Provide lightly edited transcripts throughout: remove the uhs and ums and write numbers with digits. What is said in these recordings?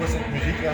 quoi cette musique là?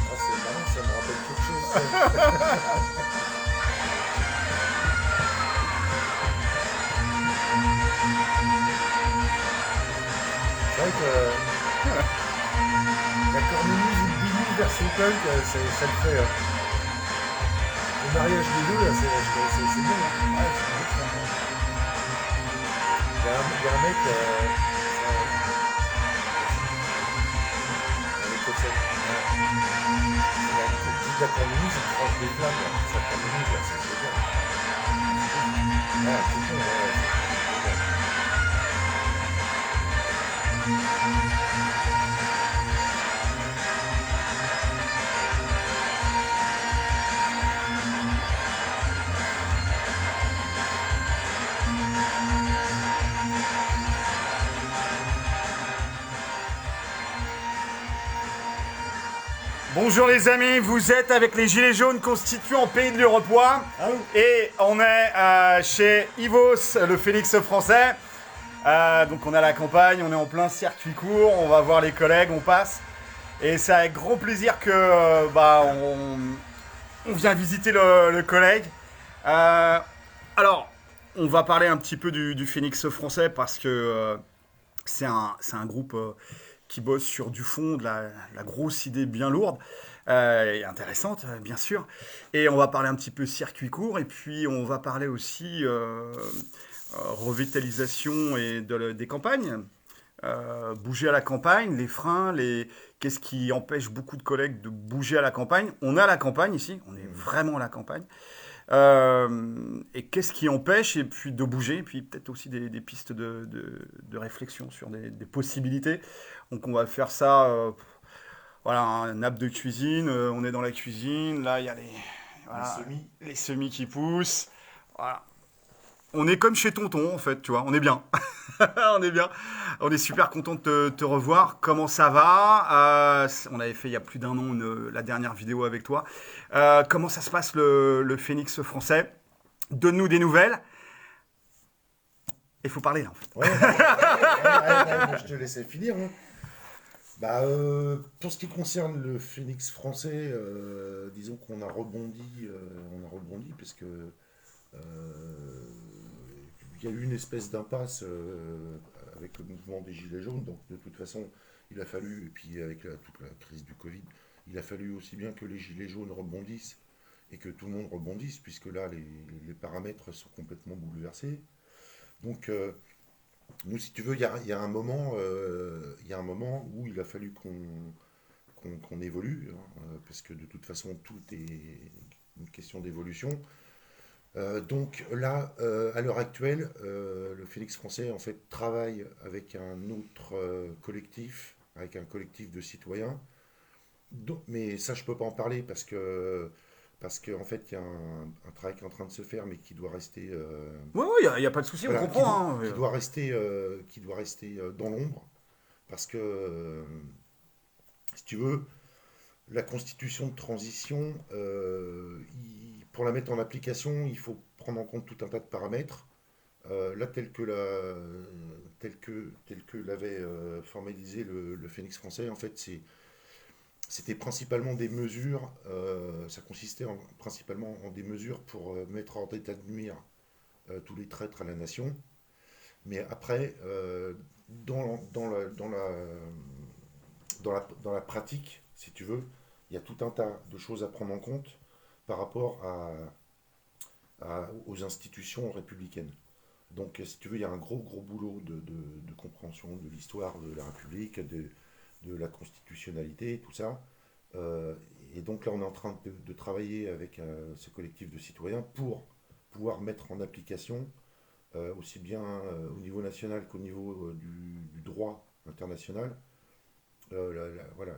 Ah, c'est marrant, ça me rappelle quelque chose. C'est vrai que la cornemuse ou le bidou version punk, ça le fait. Le mariage des deux, là, c'est bon. Hein. Ouais, c'est bon, ça. Il y a un mec, avec ça. La cornemuse, il tranche des flammes, là. Sa cornemuse, là, c'est génial. Ah, c'est bon, ouais. Bonjour les amis, vous êtes avec les Gilets jaunes constituants Pays de l'Uruguay et on est chez Ivos, le Phénix français. Donc on est à la campagne, on est en plein circuit court, on va voir les collègues, on passe. Et c'est avec grand plaisir que on vient visiter le collègue. Alors, on va parler un petit peu du Phénix français parce que c'est un groupe qui bosse sur du fond, de la grosse idée bien lourde et intéressante, bien sûr. Et on va parler un petit peu circuit court, et puis on va parler aussi revitalisation et des campagnes. bouger à la campagne, les freins, qu'est-ce qui empêche beaucoup de collègues de bouger à la campagne. On est à la campagne ici, on est vraiment à la campagne. Et qu'est-ce qui empêche et puis de bouger, et puis peut-être aussi des pistes de réflexion sur des possibilités. Donc on va faire ça, voilà, un nappe de cuisine, on est dans la cuisine, là il y a voilà, les semis qui poussent. Voilà. On est comme chez Tonton en fait, tu vois, on est bien. On est bien. On est super content de te revoir. Comment ça va? On avait fait il y a plus d'un an la dernière vidéo avec toi. Comment ça se passe le Phoenix français? Donne-nous des nouvelles. Il faut parler là en fait. Je te laissais finir. Hein. Pour ce qui concerne le Phoenix français, disons qu'on a rebondi parce que il y a eu une espèce d'impasse avec le mouvement des Gilets jaunes. Donc de toute façon, il a fallu, et puis avec toute la crise du Covid, il a fallu aussi bien que les Gilets jaunes rebondissent et que tout le monde rebondisse, puisque là, les paramètres sont complètement bouleversés. Donc, nous, si tu veux, il y a un moment, où il a fallu qu'on évolue, hein, parce que de toute façon, tout est une question d'évolution. Donc là, à l'heure actuelle, le Phoenix français en fait travaille avec un autre collectif, avec un collectif de citoyens. Mais ça, je peux pas en parler parce que en fait, il y a un travail qui est en train de se faire, mais qui doit rester, Oui, oui, il n'y a pas de souci, on voilà, comprend. Hein. qui doit rester dans l'ombre, parce que si tu veux, la constitution de transition, pour la mettre en application, il faut prendre en compte tout un tas de paramètres. Là, tel que l'avait formalisé le Phoenix français, en fait, c'était principalement des mesures, ça consistait principalement en des mesures pour mettre hors d'état de nuire tous les traîtres à la nation. Mais après, dans la pratique, si tu veux, il y a tout un tas de choses à prendre en compte par rapport aux institutions républicaines. Donc, si tu veux, il y a un gros, gros boulot de compréhension de l'histoire de la République, de la constitutionnalité, tout ça. Euh, et donc là, on est en train de travailler avec ce collectif de citoyens pour pouvoir mettre en application, aussi bien au niveau national qu'au niveau du droit international, voilà,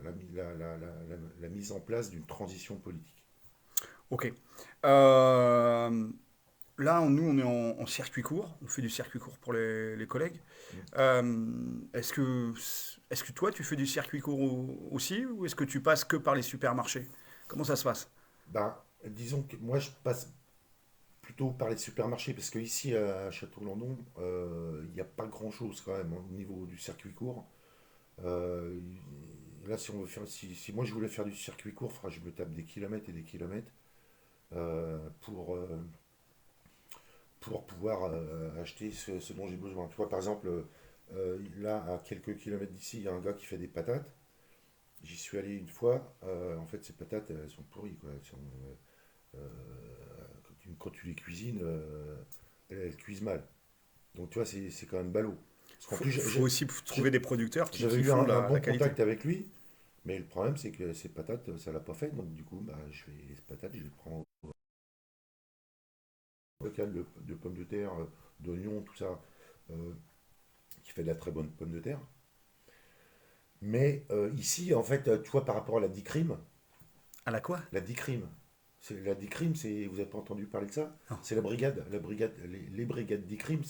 la mise en place d'une transition politique. Ok. Là, nous, on est en circuit court. On fait du circuit court pour les collègues. Est-ce que toi, tu fais du circuit court aussi ou est-ce que tu passes que par les supermarchés? Comment ça se passe? Disons que moi, je passe plutôt par les supermarchés, parce qu'ici, à Château-Landon, il n'y a pas grand-chose quand même, hein, au niveau du circuit court. Euh, Là, si moi je voulais faire du circuit court, je me tape des kilomètres et des kilomètres euh, pour, euh, pour pouvoir acheter ce dont j'ai besoin. Tu vois, par exemple, là, à quelques kilomètres d'ici, il y a un gars qui fait des patates. J'y suis allé une fois. En fait, ces patates, elles sont pourries, quoi. Euh, quand tu les cuisines, elles cuisent mal. Donc, tu vois, c'est quand même ballot. Parce qu'en plus, Faut aussi trouver des producteurs j'avais qui eu font un la bon qualité. contact avec lui, mais le problème, c'est que ces patates, ça l'a pas fait. Donc, du coup, ces patates, je les prends au local de pommes de terre, d'oignons, tout ça, euh, qui fait de la très bonne pomme de terre. Mais ici, en fait, tu vois, par rapport à la DICRIM, À la quoi? la DICRIM, la DICRIM, vous n'avez pas entendu parler de ça? Non. C'est les brigades DICRIM,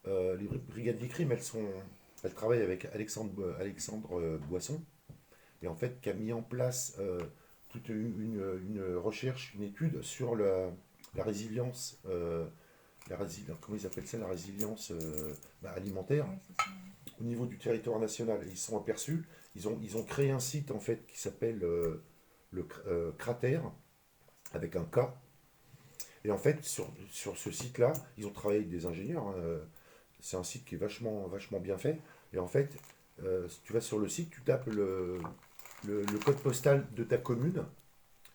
les brigades DICRIM, elles travaillent avec Alexandre Boisson, et en fait, qui a mis en place toute une recherche, une étude sur la résilience, comment ils appellent ça, la résilience alimentaire au niveau du territoire national. Et ils sont aperçus, ils ont créé un site en fait qui s'appelle Cratère, avec un K. Et en fait, sur ce site-là, ils ont travaillé avec des ingénieurs, hein. C'est un site qui est vachement, vachement bien fait. Et en fait, si tu vas sur le site, tu tapes le code postal de ta commune.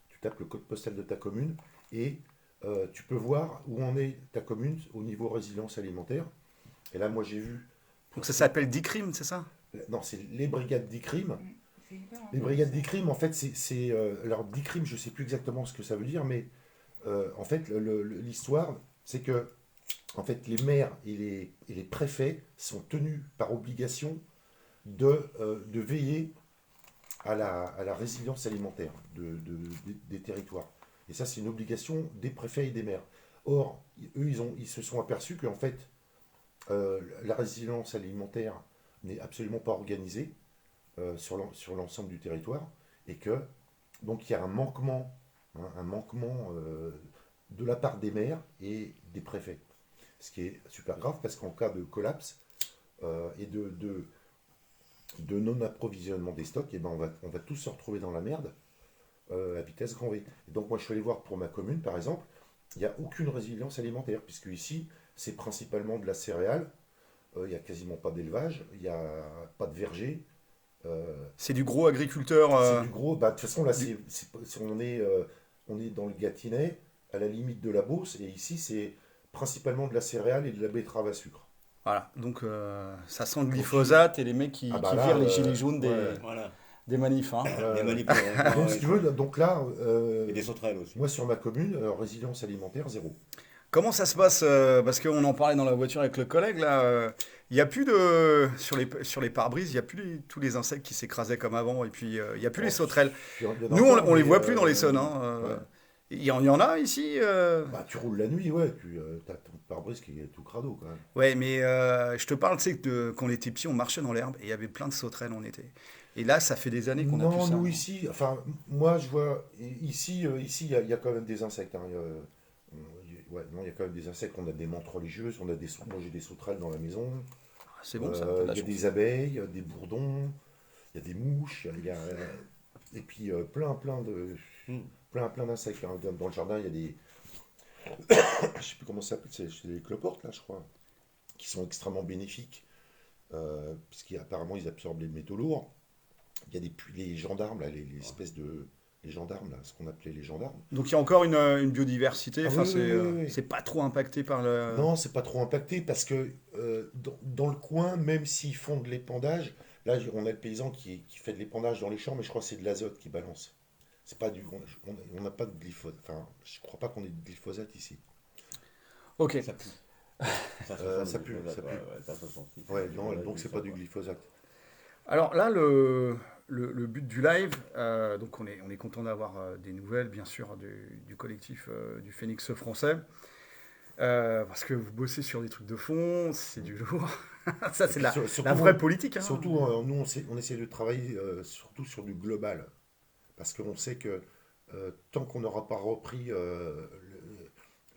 Tu tapes le code postal de ta commune et tu peux voir où en est ta commune au niveau résilience alimentaire. Et là, moi, j'ai vu Donc ça s'appelle DICRIM, c'est ça? Non, c'est les brigades d'ICRIM. Les brigades d'ICRIM, en fait, alors DICRIM, je ne sais plus exactement ce que ça veut dire, mais en fait, l'histoire, c'est que en fait, les maires et les préfets sont tenus par obligation de veiller à la résilience alimentaire des territoires. Et ça, c'est une obligation des préfets et des maires. Or, eux, ils se sont aperçus qu'en fait, la résilience alimentaire n'est absolument pas organisée sur l'ensemble du territoire, et que donc il y a un manquement, de la part des maires et des préfets. Ce qui est super grave parce qu'en cas de collapse et de non-approvisionnement des stocks, et ben on va tous se retrouver dans la merde à vitesse grand V. Et donc moi je suis allé voir pour ma commune par exemple, il n'y a aucune résilience alimentaire, puisque ici c'est principalement de la céréale, il n'y a quasiment pas d'élevage, il n'y a pas de verger. C'est du gros agriculteur. C'est du gros, bah, de toute façon là on est dans le Gâtinais, à la limite de la Beauce, et ici c'est principalement de la céréale et de la betterave à sucre. Voilà, donc ça sent le glyphosate et les mecs qui là, virent les gilets jaunes Voilà. des manifs. Hein. Des manipes. Donc si tu veux, donc là, Et des sauterelles aussi. moi sur ma commune, résilience alimentaire zéro. Comment ça se passe parce qu'on en parlait dans la voiture avec le collègue, là, il n'y a plus de... Sur les pare-brises, il n'y a plus tous les insectes qui s'écrasaient comme avant, et puis il n'y a plus les sauterelles. Nous, on les voit plus dans les sonnes. Hein, ouais. Il y en a ici Bah, tu roules la nuit, ouais, puis t'as ton pare-brise qui est tout crado quand même. Ouais, mais je te parle, tu sais, quand on était petits, on marchait dans l'herbe et il y avait plein de sauterelles en été. Et là, ça fait des années qu'on a plus Non, ça. nous ici, enfin, moi je vois, ici, il y a quand même des insectes. Hein, ouais, non, il y a quand même des insectes. On a des menthes religieuses, moi j'ai des sauterelles dans la maison. C'est bon, ça. Il y a des abeilles, des bourdons, il y a des mouches, et puis plein d'insectes. Hein. Dans le jardin, il y a des, je sais plus comment ça s'appelle, c'est des cloportes là, je crois, qui sont extrêmement bénéfiques, puisqu'apparemment ils absorbent les métaux lourds. Il y a les gendarmes là, les espèces de les gendarmes là, ce qu'on appelait les gendarmes. Donc il y a encore une biodiversité. Ah, Enfin, oui. c'est pas trop impacté par le. Non, c'est pas trop impacté parce que dans le coin, même s'ils font de l'épandage, là on a le paysan qui fait de l'épandage dans les champs, mais je crois que c'est de l'azote qui balance. C'est pas on n'a pas de glyphosate. Enfin, je crois pas qu'on ait de glyphosate ici. Ok. Ça pue. Ça pue. Ouais, non, donc c'est pas du glyphosate. Alors là, le but du live, donc on est content d'avoir des nouvelles, bien sûr, du collectif du Phénix français. Parce que vous bossez sur des trucs de fond, c'est du lourd. Ça, c'est la vraie politique. Hein. Surtout, nous, on essaie de travailler surtout sur du global. Parce qu'on sait que tant qu'on n'aura pas repris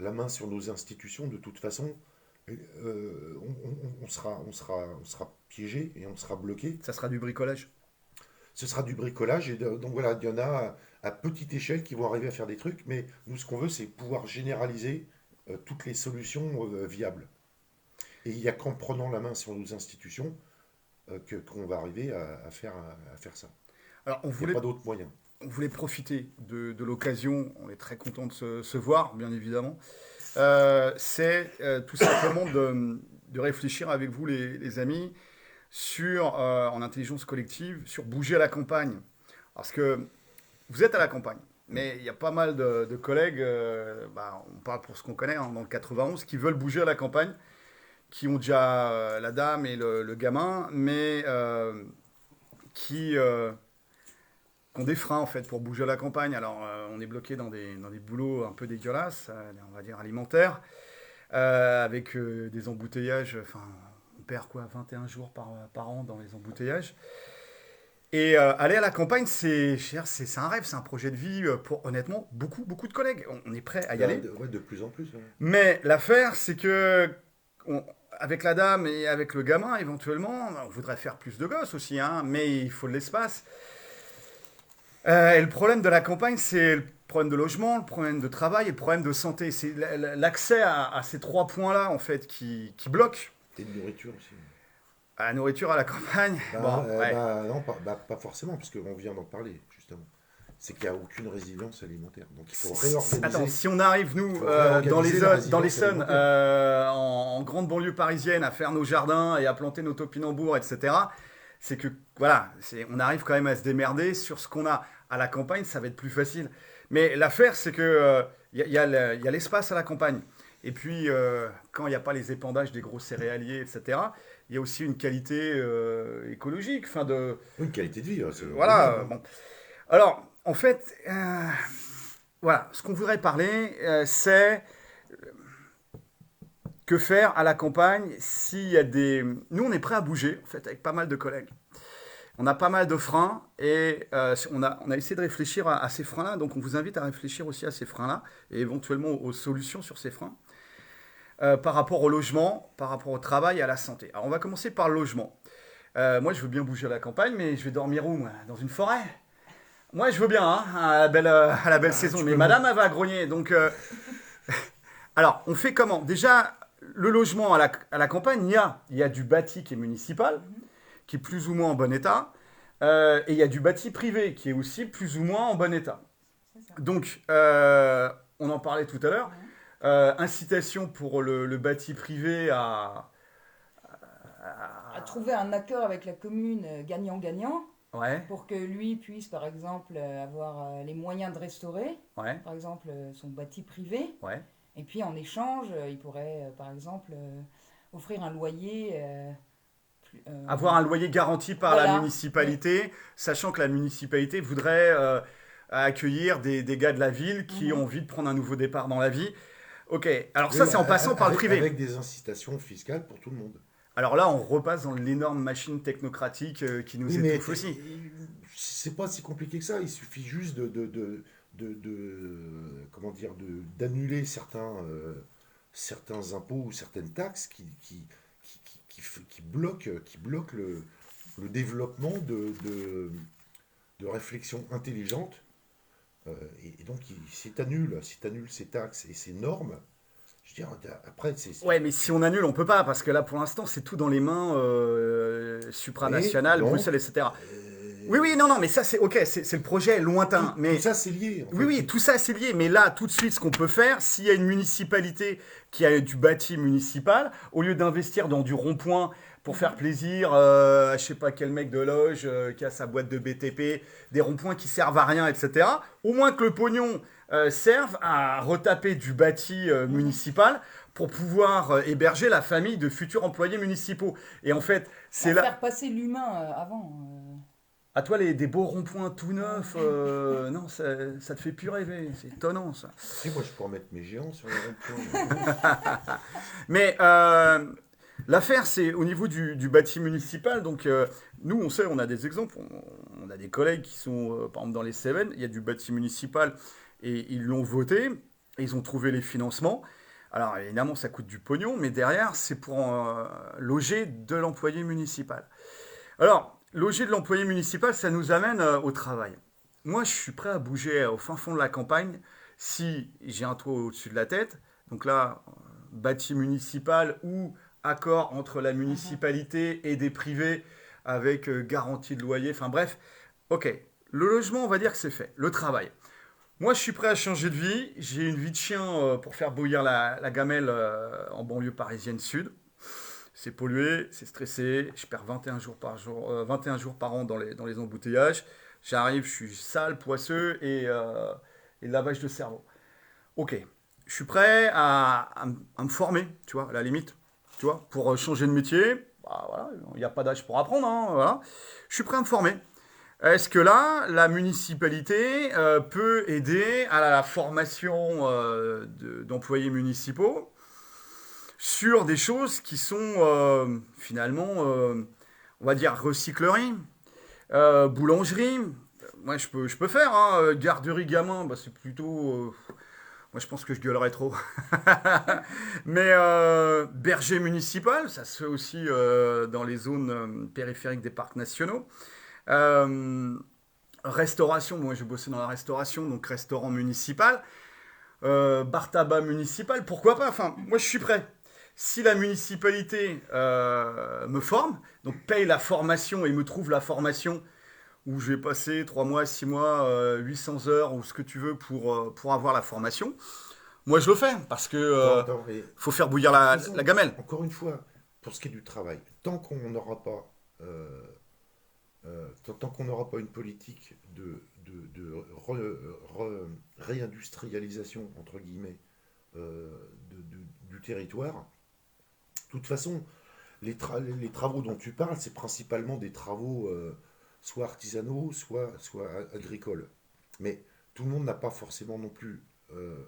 la main sur nos institutions, de toute façon, on sera piégé et on sera bloqué. Ça sera du bricolage. Ce sera du bricolage. Et donc voilà, il y en a à petite échelle qui vont arriver à faire des trucs. Mais nous, ce qu'on veut, c'est pouvoir généraliser toutes les solutions viables. Et il n'y a qu'en prenant la main sur nos institutions qu'on va arriver à faire ça. Alors, il n'y a pas d'autres moyens. On voulait profiter de l'occasion, on est très content de se voir, bien évidemment. C'est tout simplement de réfléchir avec vous, les amis, en intelligence collective, sur bouger à la campagne. Parce que vous êtes à la campagne, mais il y a pas mal de collègues, on parle pour ce qu'on connaît, hein, dans le 91, qui veulent bouger à la campagne, qui ont déjà la dame et le gamin, mais qui ont des freins en fait pour bouger à la campagne. Alors on est bloqué dans des boulots un peu dégueulasses, on va dire alimentaires, avec des embouteillages. Enfin, on perd quoi, 21 jours par an dans les embouteillages. Et aller à la campagne, c'est un rêve, c'est un projet de vie pour honnêtement beaucoup de collègues. On est prêt à y aller. De plus en plus. Ouais. Mais l'affaire, c'est que avec la dame et avec le gamin, éventuellement, on voudrait faire plus de gosses aussi, hein, mais il faut de l'espace. Et le problème de la campagne, c'est le problème de logement, le problème de travail et le problème de santé. C'est l'accès à ces trois points-là, en fait, qui bloquent. Et de nourriture aussi. À la nourriture à la campagne Non, pas forcément, parce qu'on vient d'en parler, justement. c'est qu'il n'y a aucune résilience alimentaire. Donc il faut réorganiser. Attends, si on arrive, nous, dans l'Essonne, en grande banlieue parisienne, à faire nos jardins et à planter nos topinambours, etc., c'est que, voilà, on arrive quand même à se démerder sur ce qu'on a. À la campagne, ça va être plus facile. Mais l'affaire, c'est que y a l'espace à la campagne. Et puis, quand il n'y a pas les épandages des gros céréaliers, etc., il y a aussi une qualité écologique. Une qualité de vie. Voilà. Bon. Alors, en fait, voilà, ce qu'on voudrait parler, c'est que faire à la campagne s'il y a des... Nous, on est prêt à bouger, en fait, avec pas mal de collègues. On a pas mal de freins et on a essayé de réfléchir à ces freins-là. Donc, on vous invite à réfléchir aussi à ces freins-là et éventuellement aux solutions sur ces freins par rapport au logement, par rapport au travail et à la santé. Alors, on va commencer par le logement. Moi, je veux bien bouger à la campagne, mais je vais dormir où, moi? Dans une forêt? Moi, je veux bien, hein, à la belle saison. Mais madame, elle va grogner. Donc, alors, on fait comment? Déjà, le logement à la campagne, il y a du bâti qui est municipal, qui est plus ou moins en bon état, et il y a du bâti privé qui est aussi plus ou moins en bon état. Donc, on en parlait tout à l'heure, incitation pour le bâti privé à trouver un accord avec la commune gagnant-gagnant, ouais. Pour que lui puisse, par exemple, avoir les moyens de restaurer, ouais. Par exemple, son bâti privé. Ouais. Et puis, en échange, il pourrait, par exemple, offrir un loyer... avoir un loyer garanti par la municipalité, sachant que la municipalité voudrait accueillir des gars de la ville qui ont envie de prendre un nouveau départ dans la vie. Ok, alors ça c'est en passant par le privé. Avec des incitations fiscales pour tout le monde. Alors là on repasse dans l'énorme machine technocratique qui nous étouffe aussi. C'est pas si compliqué que ça, il suffit juste comment dire, d'annuler certains impôts ou certaines taxes qui bloque le développement de réflexion intelligente. Et donc, si tu annules ces taxes et ces normes, je veux dire, après, Ouais, mais si on annule, on peut pas, parce que là, pour l'instant, c'est tout dans les mains supranationales, Bruxelles, etc. Oui, non, mais ça, c'est ok, c'est le projet lointain. Mais tout ça, c'est lié. En fait. Oui, tout ça, c'est lié. Mais là, tout de suite, ce qu'on peut faire, s'il y a une municipalité qui a du bâti municipal, au lieu d'investir dans du rond-point pour faire plaisir à je sais pas quel mec de loge qui a sa boîte de BTP, des ronds-points qui servent à rien, etc., au moins que le pognon serve à retaper du bâti municipal pour pouvoir héberger la famille de futurs employés municipaux. Et en fait, c'est là... Faire passer l'humain avant... À toi, des beaux ronds-points tout neufs, non, ça te fait plus rêver. C'est étonnant, ça. Si, moi, je pourrais mettre mes géants sur les ronds-points. Mais l'affaire, c'est au niveau du bâti municipal. Donc, nous, on sait, on a des exemples. On a des collègues qui sont, par exemple, dans les Cévennes. Il y a du bâti municipal et ils l'ont voté. Et ils ont trouvé les financements. Alors, évidemment, ça coûte du pognon. Mais derrière, c'est pour loger de l'employé municipal. Alors... Loger de l'employé municipal, ça nous amène au travail. Moi, je suis prêt à bouger au fin fond de la campagne si j'ai un toit au-dessus de la tête. Donc là, bâti municipal ou accord entre la municipalité et des privés avec garantie de loyer. Enfin bref, ok. Le logement, on va dire que c'est fait. Le travail. Moi, je suis prêt à changer de vie. J'ai une vie de chien pour faire bouillir la gamelle en banlieue parisienne sud. C'est pollué, c'est stressé, je perds 21 jours par an dans les embouteillages. J'arrive, je suis sale, poisseux et lavage de cerveau. Ok, je suis prêt à me former, tu vois, à la limite, tu vois, pour changer de métier. Bah, voilà, il n'y a pas d'âge pour apprendre, hein, voilà. Je suis prêt à me former. Est-ce que là, la municipalité peut aider à la formation d'employés municipaux sur des choses qui sont finalement, on va dire, recyclerie, boulangerie. Moi, je peux faire, hein, garderie gamin, bah, c'est plutôt... moi, je pense que je gueulerais trop. Mais berger municipal, ça se fait aussi dans les zones périphériques des parcs nationaux. Restauration, moi, j'ai bossé dans la restauration, donc restaurant municipal. Bar tabac municipal, pourquoi pas? Enfin, moi, je suis prêt. Si la municipalité me forme, donc paye la formation et me trouve la formation où je vais passer 3 mois, 6 mois, 800 heures ou ce que tu veux pour avoir la formation. Moi, je le fais parce que faut faire bouillir la gamelle. Encore une fois, pour ce qui est du travail, tant qu'on n'aura pas, tant qu'on n'aura pas une politique de réindustrialisation, entre guillemets, du territoire, de toute façon, les travaux dont tu parles, c'est principalement des travaux soit artisanaux, soit agricoles. Mais tout le monde n'a pas forcément non plus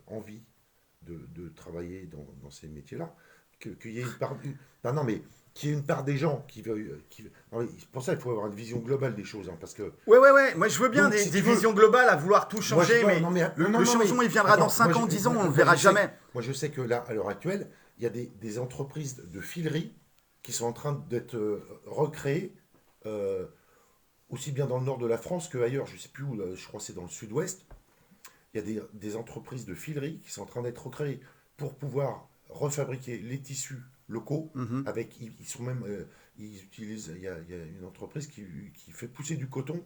envie de travailler dans ces métiers-là. Qu'il y ait une part... Non, mais qu'il y ait une part des gens qui veulent... Non, mais pour ça, il faut avoir une vision globale des choses. Hein, parce que... Ouais. Moi, je veux bien des visions globales à vouloir tout changer, moi, mais le changement, il viendra dans 5 ans, 10 ans, on ne le verra jamais. Moi, je sais que là, à l'heure actuelle, il y a des entreprises de filerie qui sont en train d'être recréées, aussi bien dans le nord de la France qu'ailleurs. Je ne sais plus où, je crois que c'est dans le sud-ouest. Il y a des entreprises de filerie qui sont en train d'être recréées pour pouvoir refabriquer les tissus locaux. Avec, ils sont même, ils utilisent, il y a une entreprise qui fait pousser du coton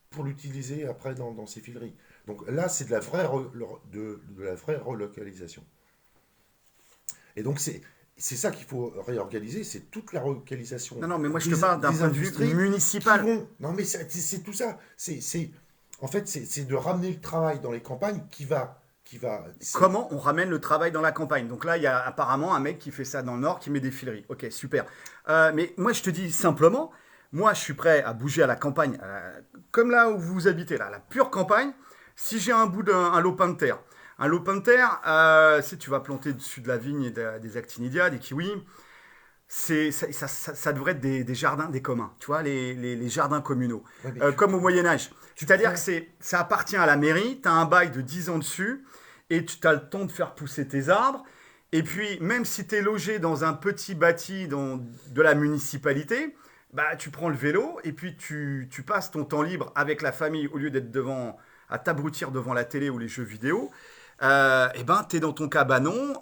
pour l'utiliser après dans ces fileries. Donc là, c'est de la vraie relocalisation. Et donc c'est ça qu'il faut réorganiser, c'est toute la relocalisation. Non, mais moi je te parle d'un point de vue municipal. Non, mais c'est tout ça. En fait, c'est de ramener le travail dans les campagnes qui va. Comment on ramène le travail dans la campagne? Donc là, il y a apparemment un mec qui fait ça dans le Nord, qui met des fileries. Ok, super. Mais moi, je te dis simplement, moi, je suis prêt à bouger à la campagne, comme là où vous habitez, là, la pure campagne, si j'ai un bout d'un lopin de terre. Un lopin de terre, si tu vas planter dessus de la vigne et des actinidia, des kiwis, ça devrait être des jardins, des communs, tu vois, les jardins communaux, comme au Moyen-Âge. C'est-à-dire que ça appartient à la mairie, tu as un bail de 10 ans dessus, et tu as le temps de faire pousser tes arbres. Et puis, même si tu es logé dans un petit bâti de la municipalité, bah, tu prends le vélo, et puis tu passes ton temps libre avec la famille, au lieu d'être à t'abrutir devant la télé ou les jeux vidéo. Et ben, tu es dans ton cabanon,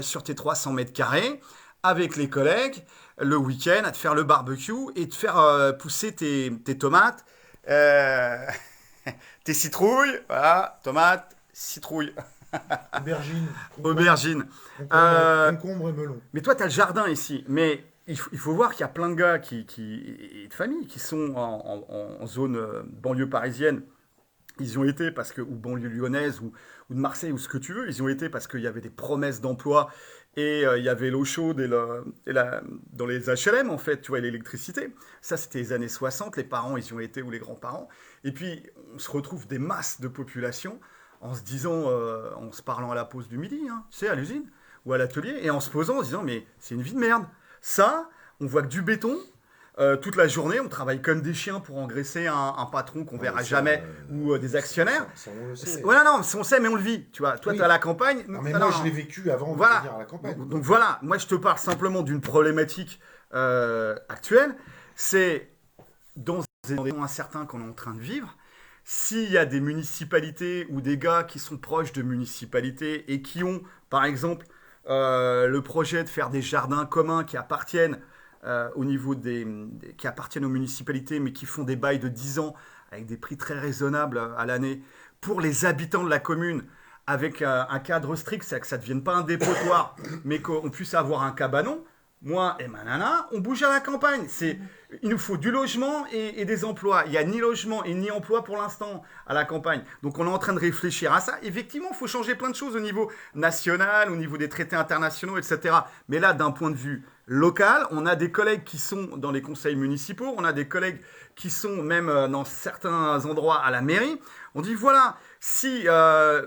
sur tes 300 mètres carrés, avec les collègues, le week-end, à te faire le barbecue et te faire pousser tes tomates, tes citrouilles, voilà, tomates, citrouilles. Aubergine. Concombre et melon. Mais toi, tu as le jardin ici. Mais il faut voir qu'il y a plein de gars et de familles qui sont en zone banlieue parisienne. Ils y ont été parce que, ou banlieue lyonnaise, ou de Marseille, ou ce que tu veux. Ils y ont été parce qu'il y avait des promesses d'emploi et il y avait l'eau chaude dans les HLM, en fait, tu vois, l'électricité. Ça, c'était les années 60. Les parents, ils y ont été, ou les grands-parents. Et puis, on se retrouve des masses de population en se disant, en se parlant à la pause du midi, hein, tu sais, à l'usine ou à l'atelier, et en se posant, en se disant, mais c'est une vie de merde. Ça, on voit que du béton. Toute la journée, on travaille comme des chiens pour engraisser un patron qu'on verra jamais ou des actionnaires. Ça, on le sait. Voilà, non, on sait, mais on le vit. Tu vois, toi, tu es à la campagne. Non, mais moi, je l'ai vécu avant de venir à la campagne. Donc voilà, moi, je te parle simplement d'une problématique actuelle. C'est dans des endroits incertains qu'on est en train de vivre. S'il y a des municipalités ou des gars qui sont proches de municipalités et qui ont, par exemple, le projet de faire des jardins communs qui appartiennent au niveau qui appartiennent aux municipalités, mais qui font des bails de 10 ans avec des prix très raisonnables à l'année pour les habitants de la commune, avec un cadre strict, c'est-à-dire que ça ne devienne pas un dépotoir, mais qu'on puisse avoir un cabanon. Moi et ma nana, on bouge à la campagne. Il nous faut du logement et des emplois. Il n'y a ni logement et ni emploi pour l'instant à la campagne. Donc on est en train de réfléchir à ça. Effectivement, il faut changer plein de choses au niveau national, au niveau des traités internationaux, etc. Mais là, d'un point de vue local, on a des collègues qui sont dans les conseils municipaux, on a des collègues qui sont même dans certains endroits à la mairie. On dit voilà, si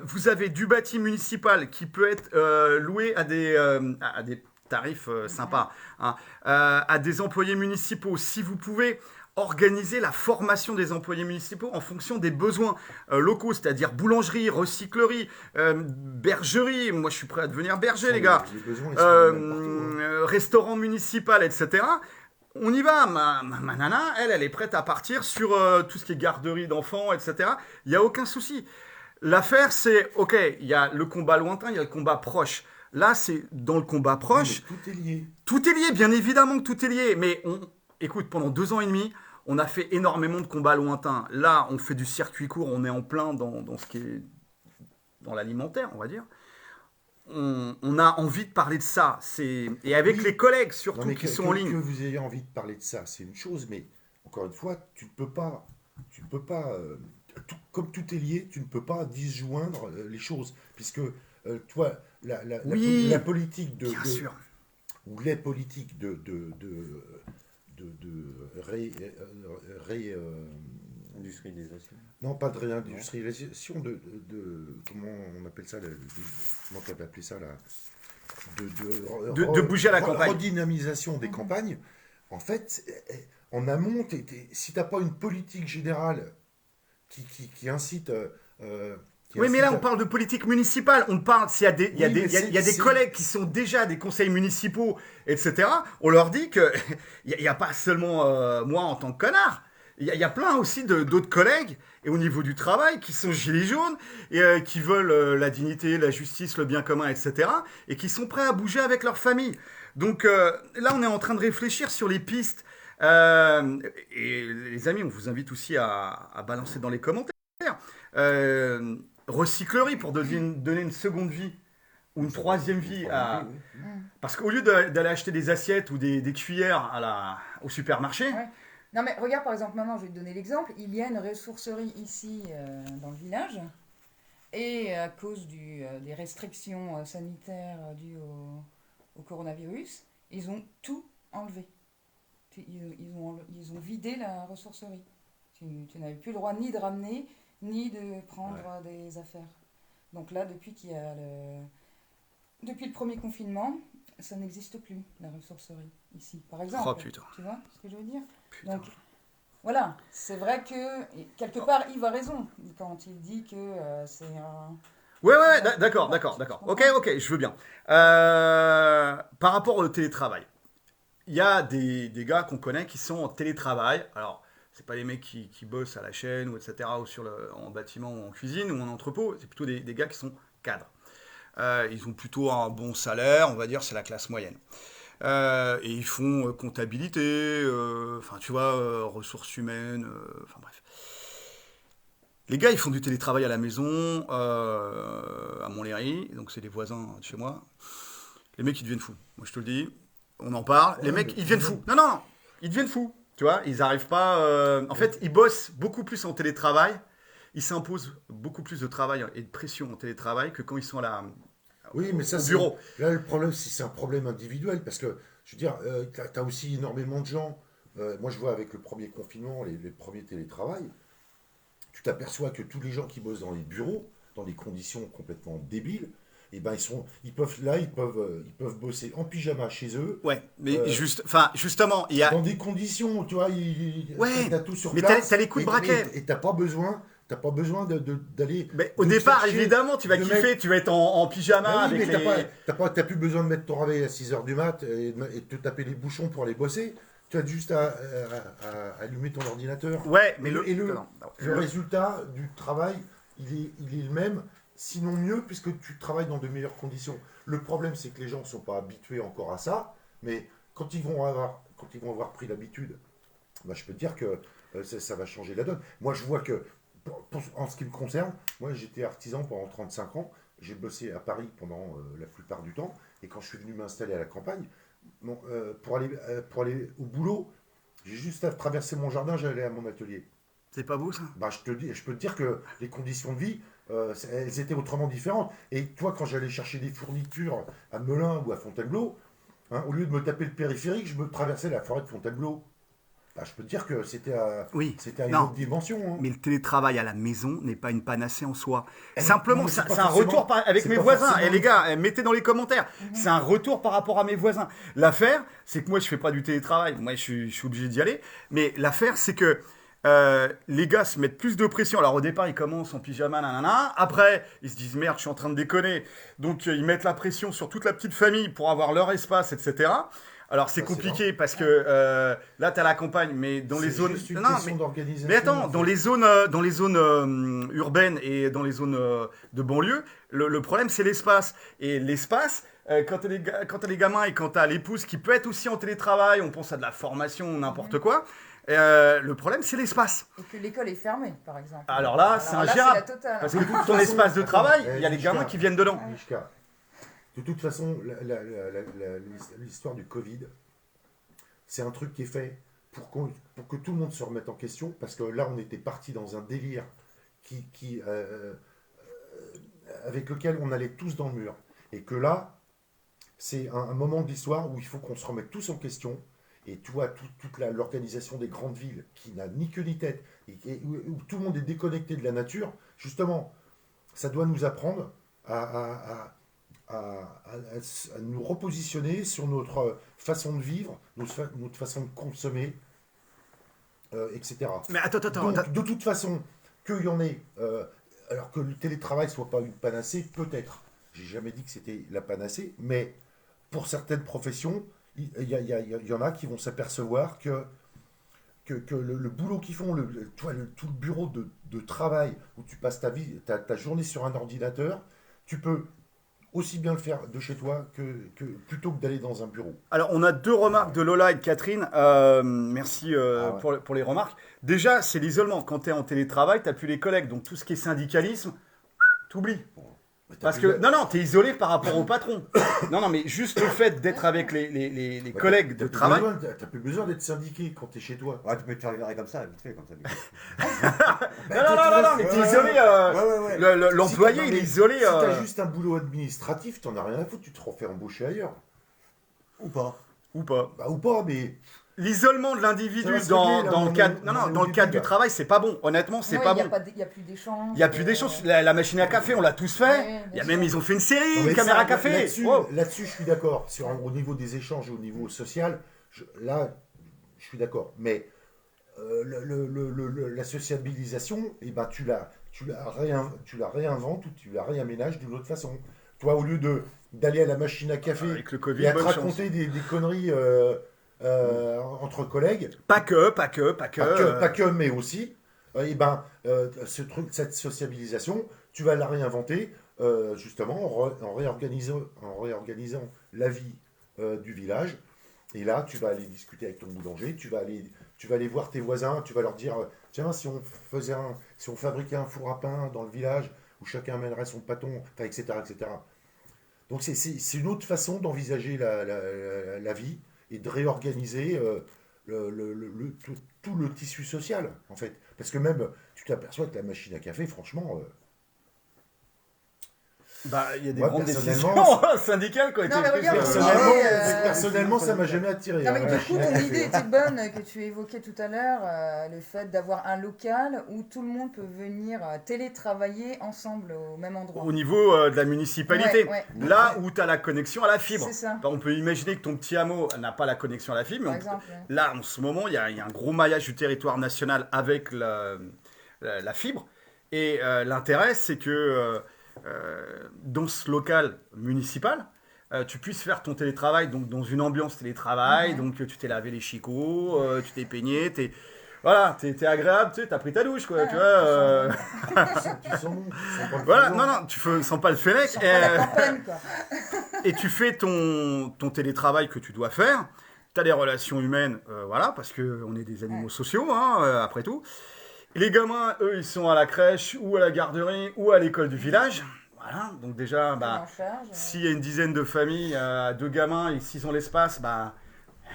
vous avez du bâti municipal qui peut être loué à des tarifs sympas, hein, à des employés municipaux, si vous pouvez organiser la formation des employés municipaux en fonction des besoins locaux, c'est-à-dire boulangerie, recyclerie, bergerie, moi je suis prêt à devenir berger les gars, restaurant municipal, etc. On y va, ma nana, elle est prête à partir sur tout ce qui est garderie d'enfants, etc. Il n'y a aucun souci. L'affaire c'est, ok, il y a le combat lointain, il y a le combat proche. Là, c'est dans le combat proche. Mais tout est lié. Tout est lié, bien évidemment que tout est lié. Mais écoute, pendant 2 ans et demi, on a fait énormément de combats lointains. Là, on fait du circuit court, on est en plein dans ce qui est dans l'alimentaire, on va dire. On a envie de parler de ça. Et avec les collègues, surtout, qui sont en ligne. Que vous ayez envie de parler de ça, c'est une chose, mais encore une fois, tu ne peux pas, comme tout est lié, tu ne peux pas disjoindre les choses. Puisque, toi, la politique bien sûr. ou les politiques industrialisation. Non, pas de réindustrialisation, comment on appelle ça, comment tu appelles ça là, de bouger à la campagne. Redynamisation des campagnes. En fait, en amont, si tu n'as pas une politique générale qui incite. Oui, mais là, on parle de politique municipale. On parle, s'il y a des collègues qui sont déjà des conseils municipaux, etc., on leur dit qu'il n'y a pas seulement moi en tant que connard. Il y a plein aussi d'autres collègues, et au niveau du travail, qui sont gilets jaunes, et qui veulent la dignité, la justice, le bien commun, etc., et qui sont prêts à bouger avec leur famille. Donc là, on est en train de réfléchir sur les pistes. Et les amis, on vous invite aussi à balancer dans les commentaires. Recyclerie pour donner une seconde vie ou une troisième vie à... Parce qu'au lieu d'aller acheter des assiettes ou des cuillères au supermarché... Ouais. Non mais regarde par exemple, maintenant je vais te donner l'exemple, il y a une ressourcerie ici dans le village et à cause des restrictions sanitaires dues au coronavirus, ils ont tout enlevé. Ils ont vidé la ressourcerie. Tu n'avais plus le droit ni de ramener, ni de prendre des affaires. Donc là, depuis le premier confinement, ça n'existe plus, la ressourcerie, ici, par exemple. Oh putain. Tu vois ce que je veux dire? Putain. Donc, voilà, c'est vrai que, quelque part, Yves a raison quand il dit que c'est un... Ouais, d'accord. Ok, je veux bien. Par rapport au télétravail, il y a des gars qu'on connaît qui sont en télétravail. Alors, c'est pas les mecs qui bossent à la chaîne ou etc. ou en bâtiment ou en cuisine ou en entrepôt. C'est plutôt des gars qui sont cadres. Ils ont plutôt un bon salaire, on va dire, c'est la classe moyenne. Et ils font comptabilité, tu vois, ressources humaines, bref. Les gars, ils font du télétravail à la maison, à Montlhéry, donc c'est des voisins de chez moi. Les mecs, ils deviennent fous. Moi, je te le dis, on en parle. Les mecs, ils deviennent fous. Non, ils deviennent fous. Tu vois, ils n'arrivent pas... En fait, ils bossent beaucoup plus en télétravail. Ils s'imposent beaucoup plus de travail et de pression en télétravail que quand ils sont oui, mais ça, au bureau. Là, le problème, c'est un problème individuel. Parce que, je veux dire, tu as aussi énormément de gens... moi, je vois avec le premier confinement, les premiers télétravail, tu t'aperçois que tous les gens qui bossent dans les bureaux, dans des conditions complètement débiles, eh ben, ils peuvent bosser en pyjama chez eux. Ouais, mais justement, il y a... Dans des conditions, tu vois, t'as tout sur mais place. T'as les coups de braquet. Et t'as pas besoin d'aller... Mais au départ, évidemment, tu vas kiffer, tu vas être en pyjama oui, avec mais t'as plus besoin de mettre ton réveil à 6h du mat et de te taper les bouchons pour aller bosser. Tu as juste à allumer ton ordinateur. Ouais, mais le résultat du travail, il est le même, sinon mieux, puisque tu travailles dans de meilleures conditions. Le problème, c'est que les gens ne sont pas habitués encore à ça, mais quand ils vont avoir pris l'habitude, bah, je peux te dire que ça va changer la donne. Moi, je vois que, en ce qui me concerne, moi, j'étais artisan pendant 35 ans, j'ai bossé à Paris pendant la plupart du temps, et quand je suis venu m'installer à la campagne, pour aller au boulot, j'ai juste à traverser mon jardin, j'allais à mon atelier. C'est pas beau ça? Bah, je peux te dire que les conditions de vie, elles étaient autrement différentes. Et toi, quand j'allais chercher des fournitures à Melun ou à Fontainebleau, au lieu de me taper le périphérique, je me traversais la forêt de Fontainebleau. Bah, je peux te dire que c'était à une autre dimension. Mais le télétravail à la maison n'est pas une panacée en soi. Simplement, c'est un retour avec mes voisins. Et les gars, mettez dans les commentaires. C'est un retour par rapport à mes voisins. L'affaire, c'est que moi, je fais pas du télétravail. Moi, je suis obligé d'y aller. Mais l'affaire, c'est que les gars se mettent plus de pression. Alors au départ, ils commencent en pyjama, nanana. Après, ils se disent merde, je suis en train de déconner. Donc ils mettent la pression sur toute la petite famille pour avoir leur espace, etc. Alors c'est Ça, compliqué parce que là tu as la campagne, mais dans les C'est zones. juste une Non, question d'organisation. mais attends, en fait. dans les zones urbaines et dans les zones de banlieue, le problème c'est l'espace. Et l'espace, quand t'as les gamins et quand t'as l'épouse qui peut être aussi en télétravail, on pense à de la formation ou n'importe quoi. Le problème c'est l'espace. Et que l'école est fermée, par exemple. Alors là, c'est là, ingérable. la totale. Parce que tout ton espace de travail, il y a les gamins qui viennent dedans. Mishka, de toute façon, l'histoire du Covid, c'est un truc qui est fait pour que tout le monde se remette en question, parce que là, on était parti dans un délire avec lequel on allait tous dans le mur. Et que là, c'est un moment de l'histoire où il faut qu'on se remette tous en question. Et tu vois, toute l'organisation des grandes villes qui n'a ni queue ni tête, où tout le monde est déconnecté de la nature, justement, ça doit nous apprendre à nous repositionner sur notre façon de vivre, notre façon de consommer, etc. Mais attends. Donc, de toute façon, qu'il y en ait, alors que le télétravail ne soit pas une panacée, peut-être. J'ai jamais dit que c'était la panacée, mais pour certaines professions, il y en a qui vont s'apercevoir que le boulot qu'ils font, tout le bureau de travail où tu passes ta journée sur un ordinateur, tu peux aussi bien le faire de chez toi plutôt que d'aller dans un bureau. Alors, on a 2 remarques de Lola et de Catherine. Merci pour les remarques. Déjà, c'est l'isolement. Quand tu es en télétravail, tu n'as plus les collègues. Donc, tout ce qui est syndicalisme, t'oublies. Parce que, non, tu es isolé par rapport au patron. Non, mais juste le fait d'être avec les collègues de travail. T'as plus besoin d'être syndiqué quand tu es chez toi. Ouais, tu peux te faire virer comme ça, vite fait, comme ça. Non, mais tu es isolé. L'employé, il est isolé. Si t'as juste un boulot administratif, t'en as rien à foutre, tu te refais embaucher ailleurs. Ou pas. Ou pas. Ou pas, mais... L'isolement de l'individu Ça va se dans régler, là, le cadre, dans le cadre du travail, c'est pas bon. Honnêtement, c'est pas bon. Il n'y a plus d'échange. Il n'y a plus d'échange. La machine à café, on l'a tous fait. Il y a même, ils ont fait une série, une caméra à café. Là-dessus, je suis d'accord. Au niveau des échanges, au niveau social, je suis d'accord. Mais la sociabilisation, tu la réinventes ou tu la réaménages d'une autre façon. Toi, au lieu d'aller à la machine à café avec le Covid, et à te raconter des conneries entre collègues, pas que, mais aussi, cette sociabilisation, tu vas la réinventer justement en réorganisant la vie du village. Et là, tu vas aller discuter avec ton boulanger, tu vas aller voir tes voisins, tu vas leur dire tiens, si on fabriquait un four à pain dans le village où chacun amènerait son pâton, etc., etc. Donc c'est une autre façon d'envisager la vie et de réorganiser tout le tissu social, en fait. Parce que même, tu t'aperçois que la machine à café, franchement... il y a des moi, grandes décisions syndicales qui ont été Non, mais prises. regarde, personnellement, ça m'a jamais attiré. Non, mais du coup, ton idée était bonne, que tu évoquais tout à l'heure, le fait d'avoir un local où tout le monde peut venir télétravailler ensemble au même endroit. Au niveau de la municipalité, Ouais. là où tu as la connexion à la fibre. C'est ça. On peut imaginer que ton petit hameau n'a pas la connexion à la fibre, Par mais exemple. là, en ce moment, il y a un gros maillage du territoire national avec la fibre. Et l'intérêt, c'est que dans ce local municipal, tu puisses faire ton télétravail donc dans une ambiance télétravail, donc tu t'es lavé les chicots, tu t'es peigné, t'es agréable, tu sais, t'as pris ta douche, quoi, tu vois. Tu sens bon. Voilà, non, tu sens pas le fennec. Sans pas la campagne, quoi. Et tu fais ton télétravail que tu dois faire. Tu as des relations humaines, voilà, parce qu'on est des animaux sociaux, après tout. Les gamins, eux, ils sont à la crèche, ou à la garderie, ou à l'école du village. Voilà, donc déjà, s'il y a une dizaine de familles, 2 gamins, et s'ils ont l'espace,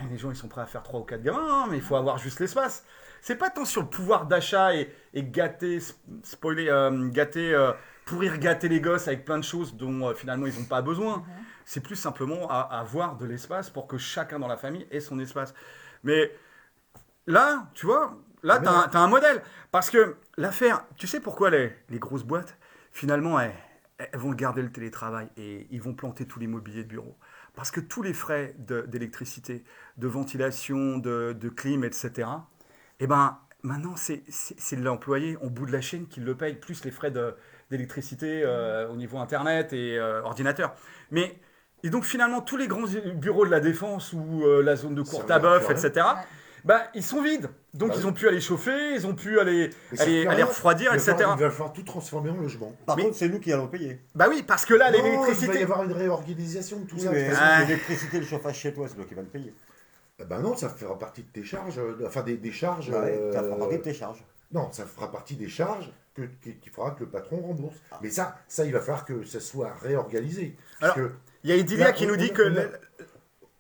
les gens, ils sont prêts à faire 3 ou 4 gamins, mais il faut avoir juste l'espace. C'est pas tant sur le pouvoir d'achat et gâter, pourrir gâter les gosses avec plein de choses dont finalement ils n'ont pas besoin. C'est plus simplement avoir de l'espace pour que chacun dans la famille ait son espace. Mais là, tu vois, là, t'as un modèle. Parce que l'affaire, tu sais pourquoi les grosses boîtes, finalement, elles vont garder le télétravail et ils vont planter tout l'immobilier de bureau. Parce que tous les frais d'électricité, de ventilation, de clim, etc., maintenant, c'est l'employé au bout de la chaîne qui le paye, plus les frais d'électricité au niveau Internet et ordinateur. Mais Et donc finalement, tous les grands bureaux de la Défense ou la zone de Ça Courtabœuf, va, etc., ils sont vides. Donc Bah ils oui. ont pu aller chauffer, ils ont pu aller Mais ça fait rien. refroidir, Il va etc. falloir tout transformer en logement. Par Mais- contre, c'est nous qui allons payer. Bah oui, parce que là, Non, il va y l'électricité... avoir une réorganisation de tout ça. de mais toute façon. Ah. l'électricité, le chauffage chez toi, c'est toi qui vas le payer. Ben non, ça fera partie de tes charges, enfin des charges. Ça fera partie de tes charges. Non, ça fera partie des charges qu'il faudra que le patron rembourse. Mais ça, il va falloir que ça soit réorganisé. Alors, Parce que Il y a Edilia là, qui on- nous dit on- que... on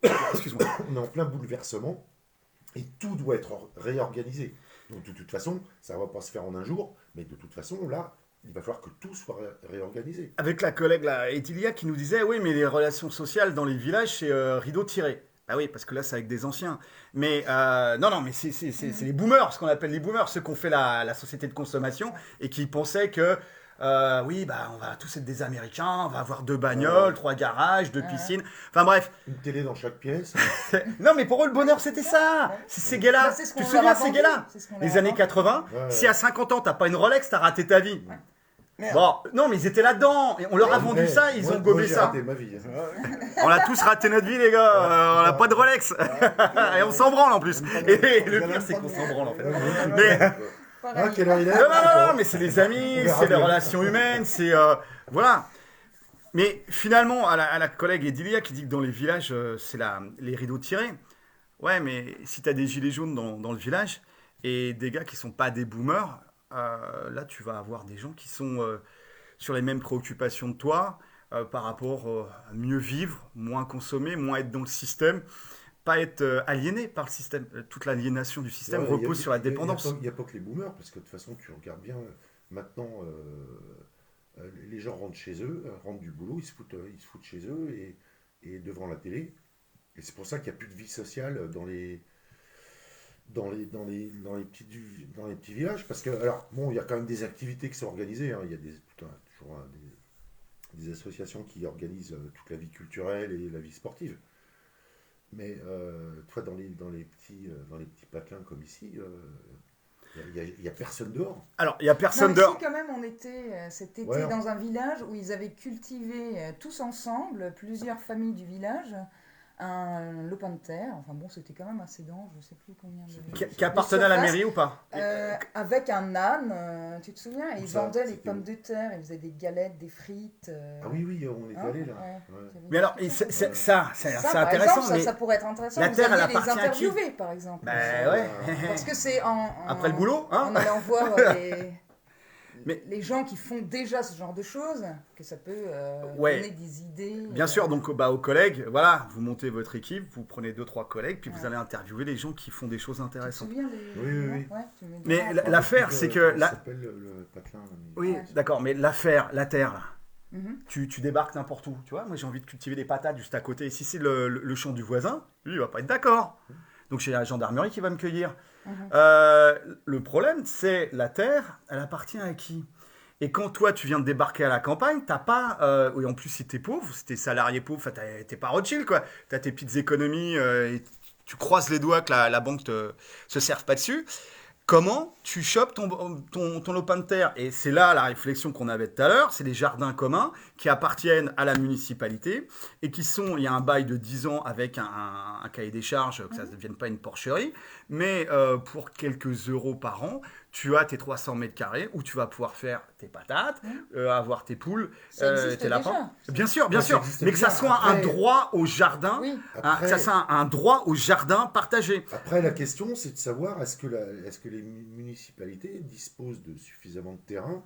a- Excuse-moi. on est en plein bouleversement et tout doit être réorganisé. Donc de toute façon, ça ne va pas se faire en un jour, mais de toute façon, là, il va falloir que tout soit réorganisé. Avec la collègue là, Edilia qui nous disait, oui, mais les relations sociales dans les villages, c'est rideau tiré. Ah oui, parce que là, c'est avec des anciens. Mais non, mais c'est les boomers, ce qu'on appelle les boomers, ceux qui ont fait la société de consommation et qui pensaient que, oui, on va tous être des Américains, on va avoir 2 bagnoles, 3 garages, 2 piscines. Enfin bref. Une télé dans chaque pièce. Non, mais pour eux, le bonheur, c'était ça. C'est ces gars-là. Bah, c'est ce qu'on Tu te leur a souviens, ces vendu. gars-là C'est ce qu'on leur Les a années vendu. 80, Ouais. si à 50 ans, t'as pas une Rolex, t'as raté ta vie. Merde. Bon, non, mais ils étaient là-dedans. Et on leur a vendu Ouais, ça, ils moi- ont gobé moi, j'ai ça. raté ma vie. On a tous raté notre vie, les gars. On n'a pas de Rolex. Et on s'en branle en plus. Et le pire, c'est qu'on s'en branle en fait. Mais, Ah, quelle heure il est non, mais c'est les amis, On verra c'est les bien. relations humaines, c'est. Voilà. Mais finalement, à la collègue Edilia qui dit que dans les villages, c'est les rideaux tirés. Ouais, mais si tu as des gilets jaunes dans le village et des gars qui sont pas des boomers, là, tu vas avoir des gens qui sont sur les mêmes préoccupations de toi par rapport à mieux vivre, moins consommer, moins être dans le système, pas être aliéné par le système. Toute l'aliénation du système Ouais, repose sur la dépendance. Il n'y a pas que les boomers, parce que de toute façon, tu regardes bien, maintenant, les gens rentrent chez eux, rentrent du boulot, ils se foutent chez eux et devant la télé. Et c'est pour ça qu'il n'y a plus de vie sociale dans les petits villages. Parce que, alors, bon, il y a quand même des activités qui sont organisées. Hein. Il y a toujours des associations qui organisent toute la vie culturelle et la vie sportive. Mais toi, dans les petits patelins comme ici, il n'y a personne dehors. Alors, il n'y a Non, personne mais dehors. si, quand même, on était cet été Ouais. dans un village où ils avaient cultivé tous ensemble, plusieurs familles du village, un lopin de terre. Enfin bon, c'était quand même assez dense, je ne sais plus combien de... Qui appartenait à la surface. mairie ou pas? Avec un âne, tu te souviens? Et ils Ça, vendaient les c'était pommes où de terre, ils faisaient des galettes, des frites. Ah oui, on est Hein, allé là. ouais. Ouais. Mais alors, et c'est Par intéressant, exemple, mais... ça pourrait être intéressant. la Vous terre, elle alliez les appartient à qui? interviewer, par exemple. Ben ouais. Parce que c'est en Après le boulot, hein? en allant voir Mais- les gens qui font déjà ce genre de choses, que ça peut Ouais. donner des idées. Bien sûr, donc aux collègues, voilà, vous montez votre équipe, vous prenez 2-3 collègues, puis vous Ouais. allez interviewer les gens qui font des choses Tu te intéressantes. souviens des... Oui. Ouais, tu me dis Mais ça. l'affaire, c'est que... Ça s'appelle le patelin. là, mais- Oui, Ouais. d'accord, mais l'affaire, la terre, là, Mhm. tu débarques n'importe où, tu vois. Moi, j'ai envie de cultiver des patates juste à côté. Et si c'est le champ du voisin, lui, il va pas être d'accord. Donc, c'est la gendarmerie qui va me cueillir. Mhm. Le problème, c'est la terre, elle appartient à qui? Et quand toi, tu viens de débarquer à la campagne, t'as pas... oui, en plus, si t'es pauvre, si t'es salarié pauvre, enfin, t'es pas Rothschild, quoi. T'as tes petites économies et tu croises les doigts que la banque se serve pas dessus. Comment tu chopes ton lopin de terre? Et c'est là la réflexion qu'on avait tout à l'heure, c'est les jardins communs qui appartiennent à la municipalité et qui sont, il y a un bail de 10 ans avec un cahier des charges, que ça ne devienne pas une porcherie, mais pour quelques euros par an, tu as tes 300 mètres carrés où tu vas pouvoir faire tes patates, avoir tes poules, Ça existe tes lapins. déjà. Bien sûr, Ouais, ça sûr, existe mais que ça déjà. soit un Après- droit au jardin, Oui. que ça soit un droit au jardin partagé. Après, la question, c'est de savoir est-ce que les municipalités disposent de suffisamment de terrain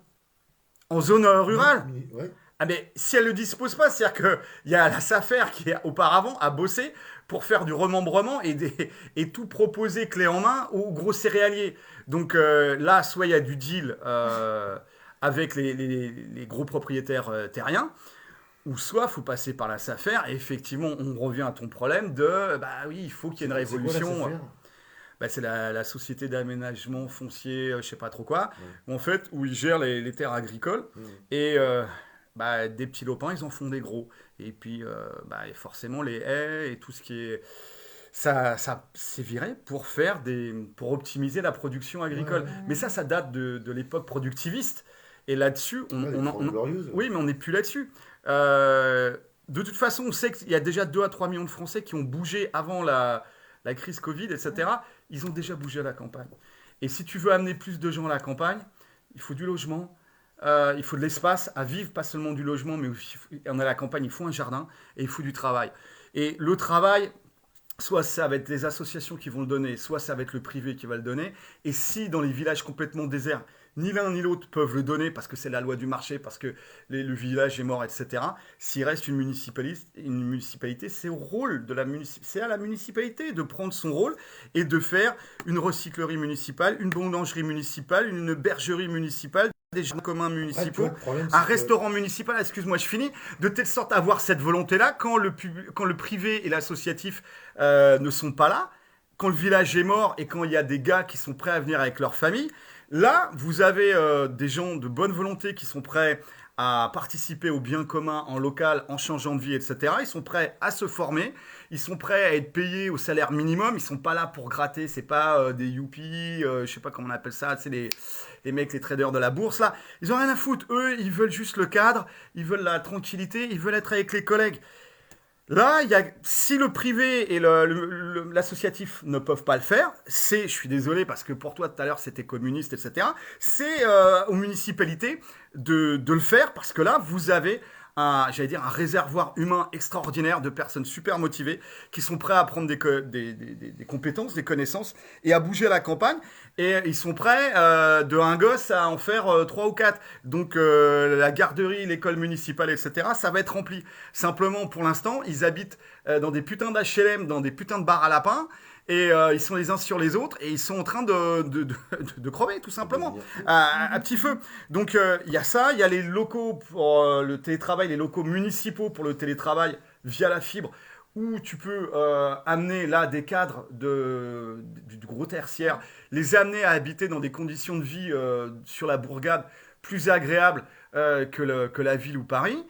En zone rurale. Ouais. Ah mais si elle ne le dispose pas, c'est-à-dire qu'il y a la SAFER qui auparavant a bossé pour faire du remembrement et tout proposer clé en main aux gros céréaliers. Donc là, soit il y a du deal avec les gros propriétaires terriens, ou soit il faut passer par la SAFER et effectivement on revient à ton problème de bah oui, il faut qu'il y ait une C'est quoi la révolution. SAFER? Bah, c'est la société d'aménagement foncier, je sais pas trop quoi, en fait, où ils gèrent les terres agricoles. Et des petits lopins, ils en font des gros. Et puis, et forcément, les haies et tout ce qui est... Ça c'est viré pour pour optimiser la production agricole. Ouais. Mais ça date de l'époque productiviste. Et là-dessus, Ouais, les Trente Glorieuses. oui, mais on n'est plus là-dessus. de toute façon, on sait qu'il y a déjà 2 à 3 millions de Français qui ont bougé avant la crise Covid, etc. Ils ont déjà bougé à la campagne. Et si tu veux amener plus de gens à la campagne, il faut du logement, il faut de l'espace à vivre, pas seulement du logement, mais aussi, on est à la campagne, il faut un jardin et il faut du travail. Et le travail, soit ça va être les associations qui vont le donner, soit ça va être le privé qui va le donner. Et si dans les villages complètement déserts, ni l'un ni l'autre peuvent le donner parce que c'est la loi du marché, parce que le village est mort, etc. S'il reste une municipalité, c'est au rôle de c'est à la municipalité de prendre son rôle et de faire une recyclerie municipale, une boulangerie municipale, une bergerie municipale, des jardins communs municipaux, un restaurant municipal, excuse-moi, je finis, de telle sorte à avoir cette volonté-là quand le privé et l'associatif ne sont pas là, quand le village est mort et quand il y a des gars qui sont prêts à venir avec leur famille. Là, vous avez des gens de bonne volonté qui sont prêts à participer au bien commun en local, en changeant de vie, etc. Ils sont prêts à se former, ils sont prêts à être payés au salaire minimum, ils sont pas là pour gratter, c'est pas des youpies, je sais pas comment on appelle ça, c'est les mecs, les traders de la bourse, là. Ils ont rien à foutre, eux, ils veulent juste le cadre, ils veulent la tranquillité, ils veulent être avec les collègues. Là, si le privé et l'associatif ne peuvent pas le faire, je suis désolé parce que pour toi tout à l'heure c'était communiste, etc. C'est aux municipalités de le faire parce que là, vous avez un réservoir humain extraordinaire de personnes super motivées qui sont prêts à prendre des compétences, des connaissances et à bouger à la campagne. Et ils sont prêts de un gosse à en faire 3 ou 4. Donc la garderie, l'école municipale, etc., ça va être rempli. Simplement, pour l'instant, ils habitent dans des putains d'HLM, dans des putains de bars à lapins. Et ils sont les uns sur les autres et ils sont en train de crever, tout simplement, à petit feu. Donc, il y a ça, il y a les locaux pour le télétravail, les locaux municipaux pour le télétravail via la fibre, où tu peux amener là des cadres du gros tertiaire, les amener à habiter dans des conditions de vie sur la bourgade plus agréables que la ville ou Paris.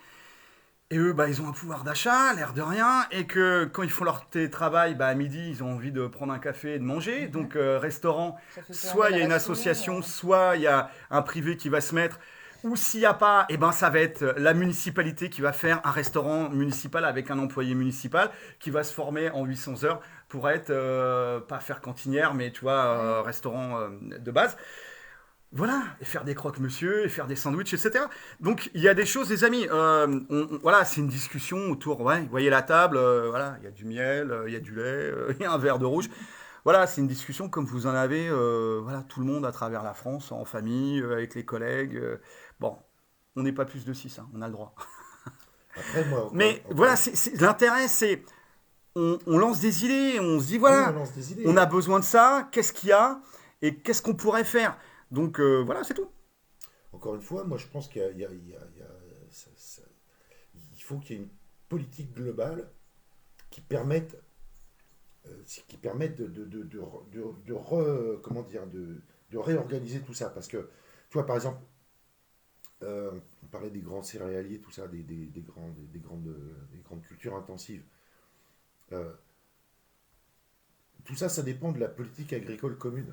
Et eux, ils ont un pouvoir d'achat, l'air de rien, et que quand ils font leur télétravail, à midi, ils ont envie de prendre un café et de manger. Donc, restaurant, soit il y a une association, soit il y a un privé qui va se mettre. Ou s'il n'y a pas, ça va être la municipalité qui va faire un restaurant municipal avec un employé municipal qui va se former en 800 heures pour être, pas faire cantinière, mais tu vois, restaurant de base. Voilà, et faire des croque-monsieur, et faire des sandwichs, etc. Donc, il y a des choses, les amis. Voilà, c'est une discussion autour. Ouais, vous voyez la table, voilà, il y a du miel, il y a du lait, il y a un verre de rouge. Voilà, c'est une discussion comme vous en avez, voilà, tout le monde à travers la France, en famille, avec les collègues. Bon, on n'est pas plus de 6, hein, on a le droit. Après, moi, Mais voilà, l'intérêt, c'est on lance des idées, on se dit voilà, on a besoin de ça, qu'est-ce qu'il y a et qu'est-ce qu'on pourrait faire. Donc voilà, c'est tout. Encore une fois, moi je pense qu'il il faut qu'il y ait une politique globale qui permette, de réorganiser tout ça. Parce que, tu vois, par exemple, on parlait des grands céréaliers, tout ça, des grandes cultures intensives. Tout ça, ça dépend de la politique agricole commune.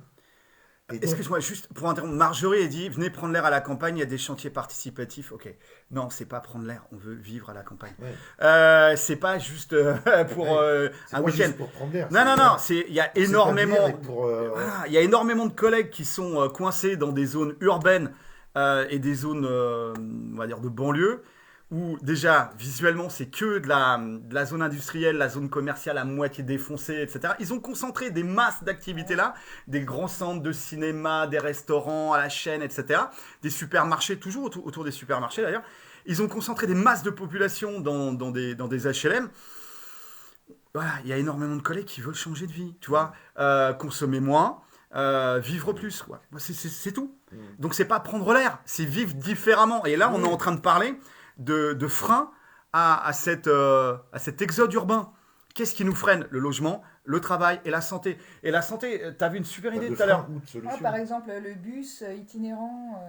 Excuse-moi, juste pour interrompre, Marjorie a dit venez prendre l'air à la campagne, il y a des chantiers participatifs. Ok, non, c'est pas prendre l'air, on veut vivre à la campagne. Ouais. C'est pas juste pour un week-end. Pour prendre l'air. Non, il y a énormément, il y a énormément de collègues qui sont coincés dans des zones urbaines et des zones, on va dire, de banlieue, où déjà, visuellement, c'est que de la zone industrielle, la zone commerciale à moitié défoncée, etc. Ils ont concentré des masses d'activités là, des grands centres de cinéma, des restaurants à la chaîne, etc. Des supermarchés, toujours autour des supermarchés d'ailleurs. Ils ont concentré des masses de population dans des HLM. Voilà, il y a énormément de collègues qui veulent changer de vie, tu vois, consommer moins, vivre plus, quoi. C'est tout. Donc c'est pas prendre l'air, c'est vivre différemment. Et là, on est en train de parler de frein à cet exode urbain. Qu'est-ce qui nous freine? Le logement, le travail et la santé. Et la santé, tu avais une super idée tout à l'heure. Par exemple, le bus itinérant.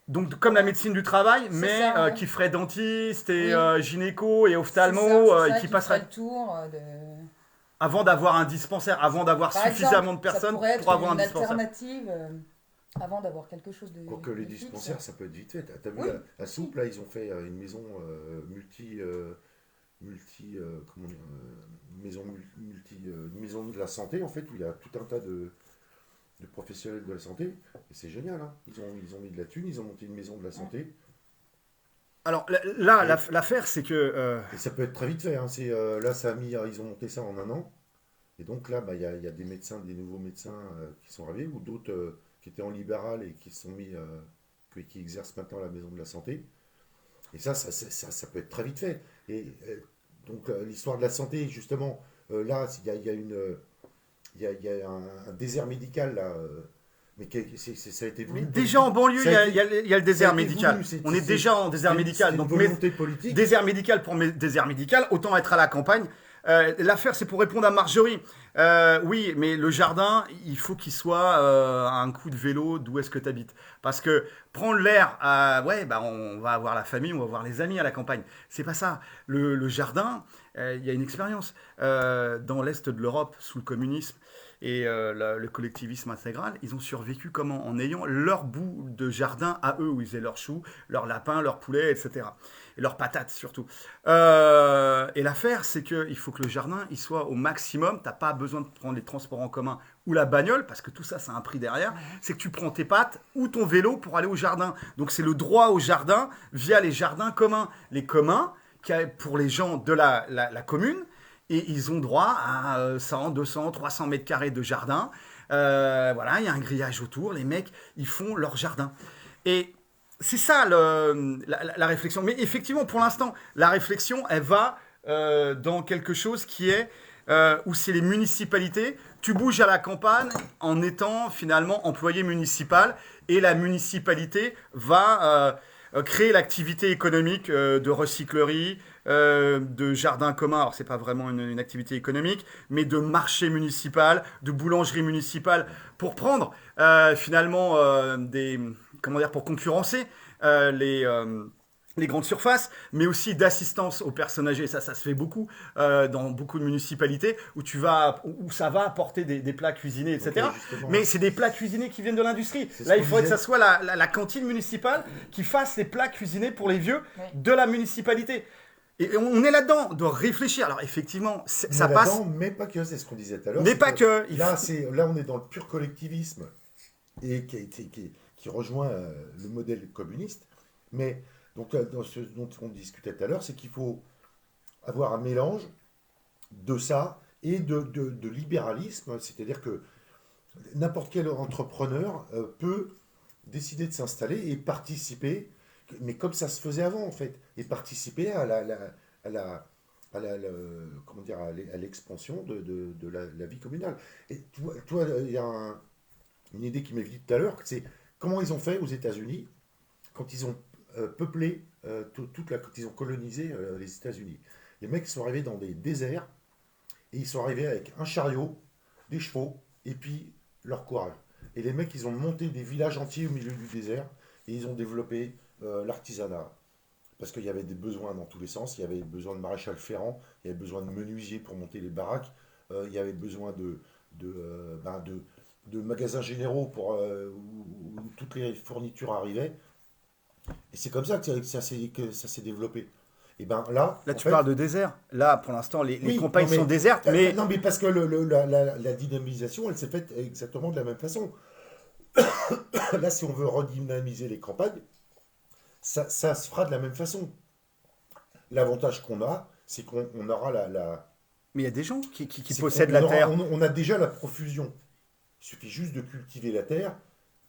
Donc, comme la médecine du travail, mais ça, ouais. Qui ferait dentiste et gynéco et ophtalmo, et qui passerait le tour avant d'avoir un dispensaire, avant d'avoir suffisamment de personnes pour avoir un dispensaire. Une alternative. Avant d'avoir quelque chose de. Quoique les dispensaires, ça peut être vite fait. T'as vu la soupe, là, ils ont fait une maison une maison de la santé, en fait, où il y a tout un tas de professionnels de la santé. Et c'est génial, hein. Ils ont mis de la thune, ils ont monté une maison de la santé. Alors là, l'affaire, c'est que... Et ça peut être très vite fait, hein. Là, ils ont monté ça en un an. Et donc là, bah, il y a des médecins, des nouveaux médecins qui sont arrivés, ou d'autres qui étaient en libéral et qui sont qui exercent maintenant à la maison de la santé. Et ça peut être très vite fait. Et donc l'histoire de la santé, justement, là, il y a un désert médical là. Mais ça a été voulu. Mais déjà en banlieue, il y a le désert médical. Voulu, On est déjà en désert médical. Donc, volonté politique. désert médical pour désert médical, autant être à la campagne. L'affaire, c'est pour répondre à Marjorie. Oui, mais le jardin, il faut qu'il soit à un coup de vélo d'où est-ce que tu habites. Parce que prendre l'air, on va avoir la famille, on va avoir les amis à la campagne. C'est pas ça. Le jardin, il y a une expérience. Dans l'Est de l'Europe, sous le communisme, et le collectivisme intégral, ils ont survécu comment? En ayant leur bout de jardin à eux, où ils faisaient leurs choux, leurs lapins, leurs poulets, etc. Et leurs patates surtout. Et l'affaire, c'est qu'il faut que le jardin il soit au maximum. Tu n'as pas besoin de prendre les transports en commun ou la bagnole, parce que tout ça, ça a un prix derrière. C'est que tu prends tes pattes ou ton vélo pour aller au jardin. Donc c'est le droit au jardin via les jardins communs. Les communs, pour les gens de la commune, et ils ont droit à 100, 200, 300 mètres carrés de jardin. Voilà, il y a un grillage autour. Les mecs, ils font leur jardin. Et c'est ça la réflexion. Mais effectivement, pour l'instant, la réflexion, elle va dans quelque chose qui est où c'est les municipalités. Tu bouges à la campagne en étant finalement employé municipal et la municipalité va créer l'activité économique de recyclerie, de jardin commun. Alors, c'est pas vraiment une activité économique, mais de marché municipal, de boulangerie municipale pour prendre finalement pour concurrencer les grandes surfaces, mais aussi d'assistance aux personnes âgées. Ça se fait beaucoup dans beaucoup de municipalités où ça va apporter des plats cuisinés, etc. Okay, mais c'est des plats cuisinés qui viennent de l'industrie. C'est Là, il faudrait que ça soit la cantine municipale qui fasse les plats cuisinés pour les vieux de la municipalité. Et on est là-dedans, de réfléchir. Alors effectivement, ça passe. Mais pas que, c'est ce qu'on disait tout à l'heure. Mais pas que. Là, on est dans le pur collectivisme et qui rejoint le modèle communiste. Mais donc, dans ce dont on discutait tout à l'heure, c'est qu'il faut avoir un mélange de ça et de libéralisme. C'est-à-dire que n'importe quel entrepreneur peut décider de s'installer et participer, mais comme ça se faisait avant en fait, et participer à l'expansion de la vie communale. Et toi, il y a une idée qui m'est venue tout à l'heure, c'est comment ils ont fait aux États-Unis quand ils ont peuplé quand ils ont colonisé les États-Unis. Les mecs sont arrivés dans des déserts et ils sont arrivés avec un chariot, des chevaux et puis leur courage. Et les mecs, ils ont monté des villages entiers au milieu du désert et ils ont développé l'artisanat. Parce qu'il y avait des besoins dans tous les sens. Il y avait besoin de maréchal ferrant, il y avait besoin de menuisiers pour monter les baraques, il y avait besoin de magasins généraux où toutes les fournitures arrivaient. Et c'est comme ça que ça s'est développé. Et ben là tu parles de désert. Là, pour l'instant, les campagnes sont désertes. Mais... Non, mais parce que la dynamisation, elle s'est faite exactement de la même façon. Là, si on veut redynamiser les campagnes, ça se fera de la même façon. L'avantage qu'on a, c'est qu'on aura Mais il y a des gens qui possèdent la terre. On a déjà la profusion. Il suffit juste de cultiver la terre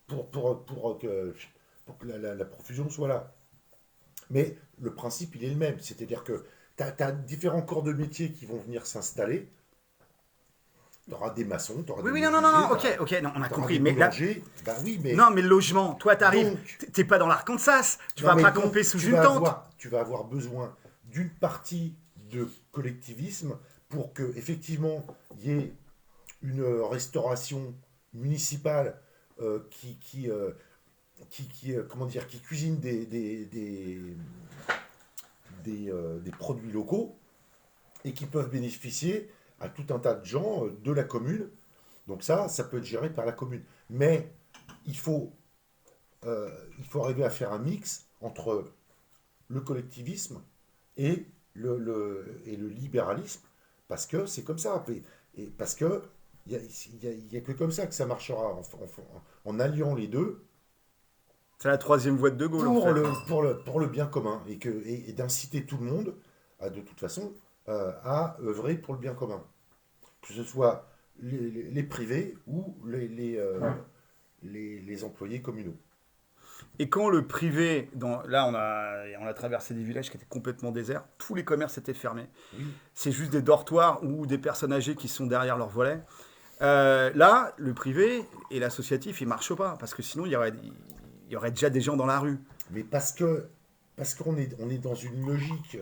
pour que la profusion soit là. Mais le principe, il est le même. C'est-à-dire que tu as différents corps de métier qui vont venir s'installer. Tu auras des maçons, tu auras des non, ok, non, on a compris. Mais là, Non, mais le logement, toi, t'arrives, t'es pas dans l'Arkansas, tu vas pas camper sous une tente. Tu vas avoir besoin d'une partie de collectivisme pour que effectivement il y ait une restauration municipale qui cuisine des produits locaux et qui peuvent bénéficier à tout un tas de gens de la commune. Donc ça peut être géré par la commune. Mais il faut arriver à faire un mix entre le collectivisme et et le libéralisme, parce que c'est comme ça. Et parce que il y a que comme ça que ça marchera, en alliant les deux C'est la troisième voie de De Gaulle, en pour fait. le bien commun, et d'inciter tout le monde, de toute façon, à œuvrer pour le bien commun. Que ce soit les privés ou les employés communaux. Et quand le privé, là on a traversé des villages qui étaient complètement déserts, tous les commerces étaient fermés. Oui. C'est juste des dortoirs ou des personnes âgées qui sont derrière leur volet. Là, le privé et l'associatif, ils marchent pas, parce que sinon il y aurait déjà des gens dans la rue. Mais parce qu'on est dans une logique,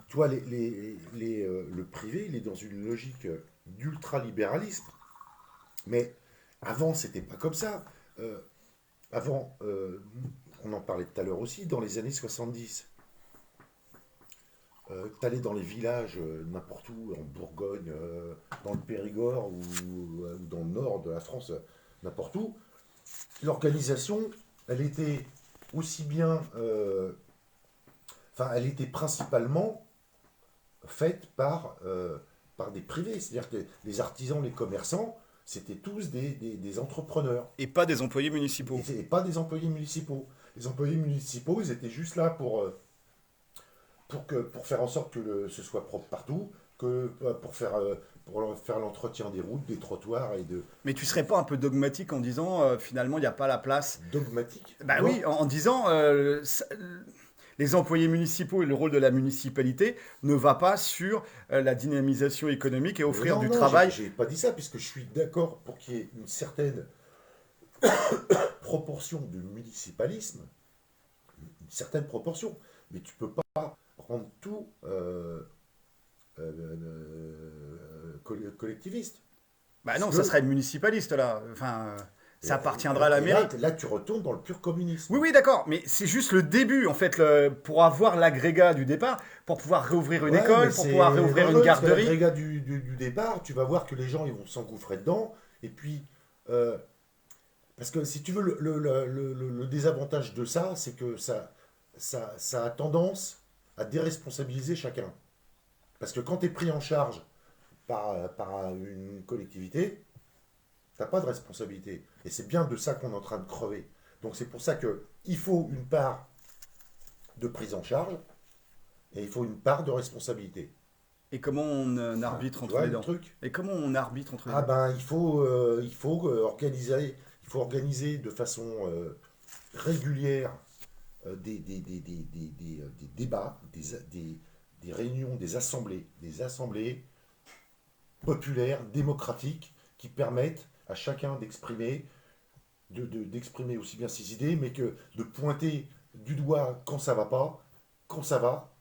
tu vois, le privé, il est dans une logique d'ultralibéralisme. Mais avant, c'était pas comme ça. Avant, on en parlait tout à l'heure aussi, dans les années 70, tu allais dans les villages, n'importe où, en Bourgogne, dans le Périgord ou dans le nord de la France, n'importe où, l'organisation, elle était aussi bien, enfin, elle était principalement faite par des privés. C'est-à-dire que les artisans, les commerçants, c'était tous des entrepreneurs. Et pas des employés municipaux. Et pas des employés municipaux. Les employés municipaux, ils étaient juste là pour faire en sorte que ce soit propre partout, pour faire l'entretien des routes, des trottoirs et de Mais tu serais pas un peu dogmatique en disant finalement il n'y a pas la place. dogmatique. Bah oui, en disant les employés municipaux et le rôle de la municipalité ne va pas sur la dynamisation économique et offrir Non, du non, travail. j'ai pas dit ça, puisque je suis d'accord pour qu'il y ait une certaine proportion de municipalisme, une certaine proportion, mais tu peux pas rendre tout collectiviste. Bah non, Parce ça que- serait municipaliste là. Enfin, ça et- appartiendra à la et mairie. là, tu retournes dans le pur communisme. Oui, oui, d'accord, mais c'est juste le début, en fait, pour avoir l'agrégat du départ, pour pouvoir réouvrir une Ouais, école, mais pour c'est- pouvoir réouvrir non, une non, parce que garderie. l'agrégat du départ, tu vas voir que les gens ils vont s'engouffrer dedans. Et puis, parce que si tu veux, le désavantage de ça, c'est que ça a tendance à déresponsabiliser chacun. Parce que quand tu es pris en charge par une collectivité, t'as pas de responsabilité. Et c'est bien de ça qu'on est en train de crever. Donc c'est pour ça qu'il faut une part de prise en charge et il faut une part de responsabilité. Et comment on arbitre Tu entre vois les le deux? truc? Et comment on arbitre entre les Ah deux? ben il faut organiser de façon régulière des débats, des réunions, des assemblées populaires, démocratiques, qui permettent à chacun d'exprimer d'exprimer aussi bien ses idées, mais que de pointer du doigt quand ça va pas, quand ça va,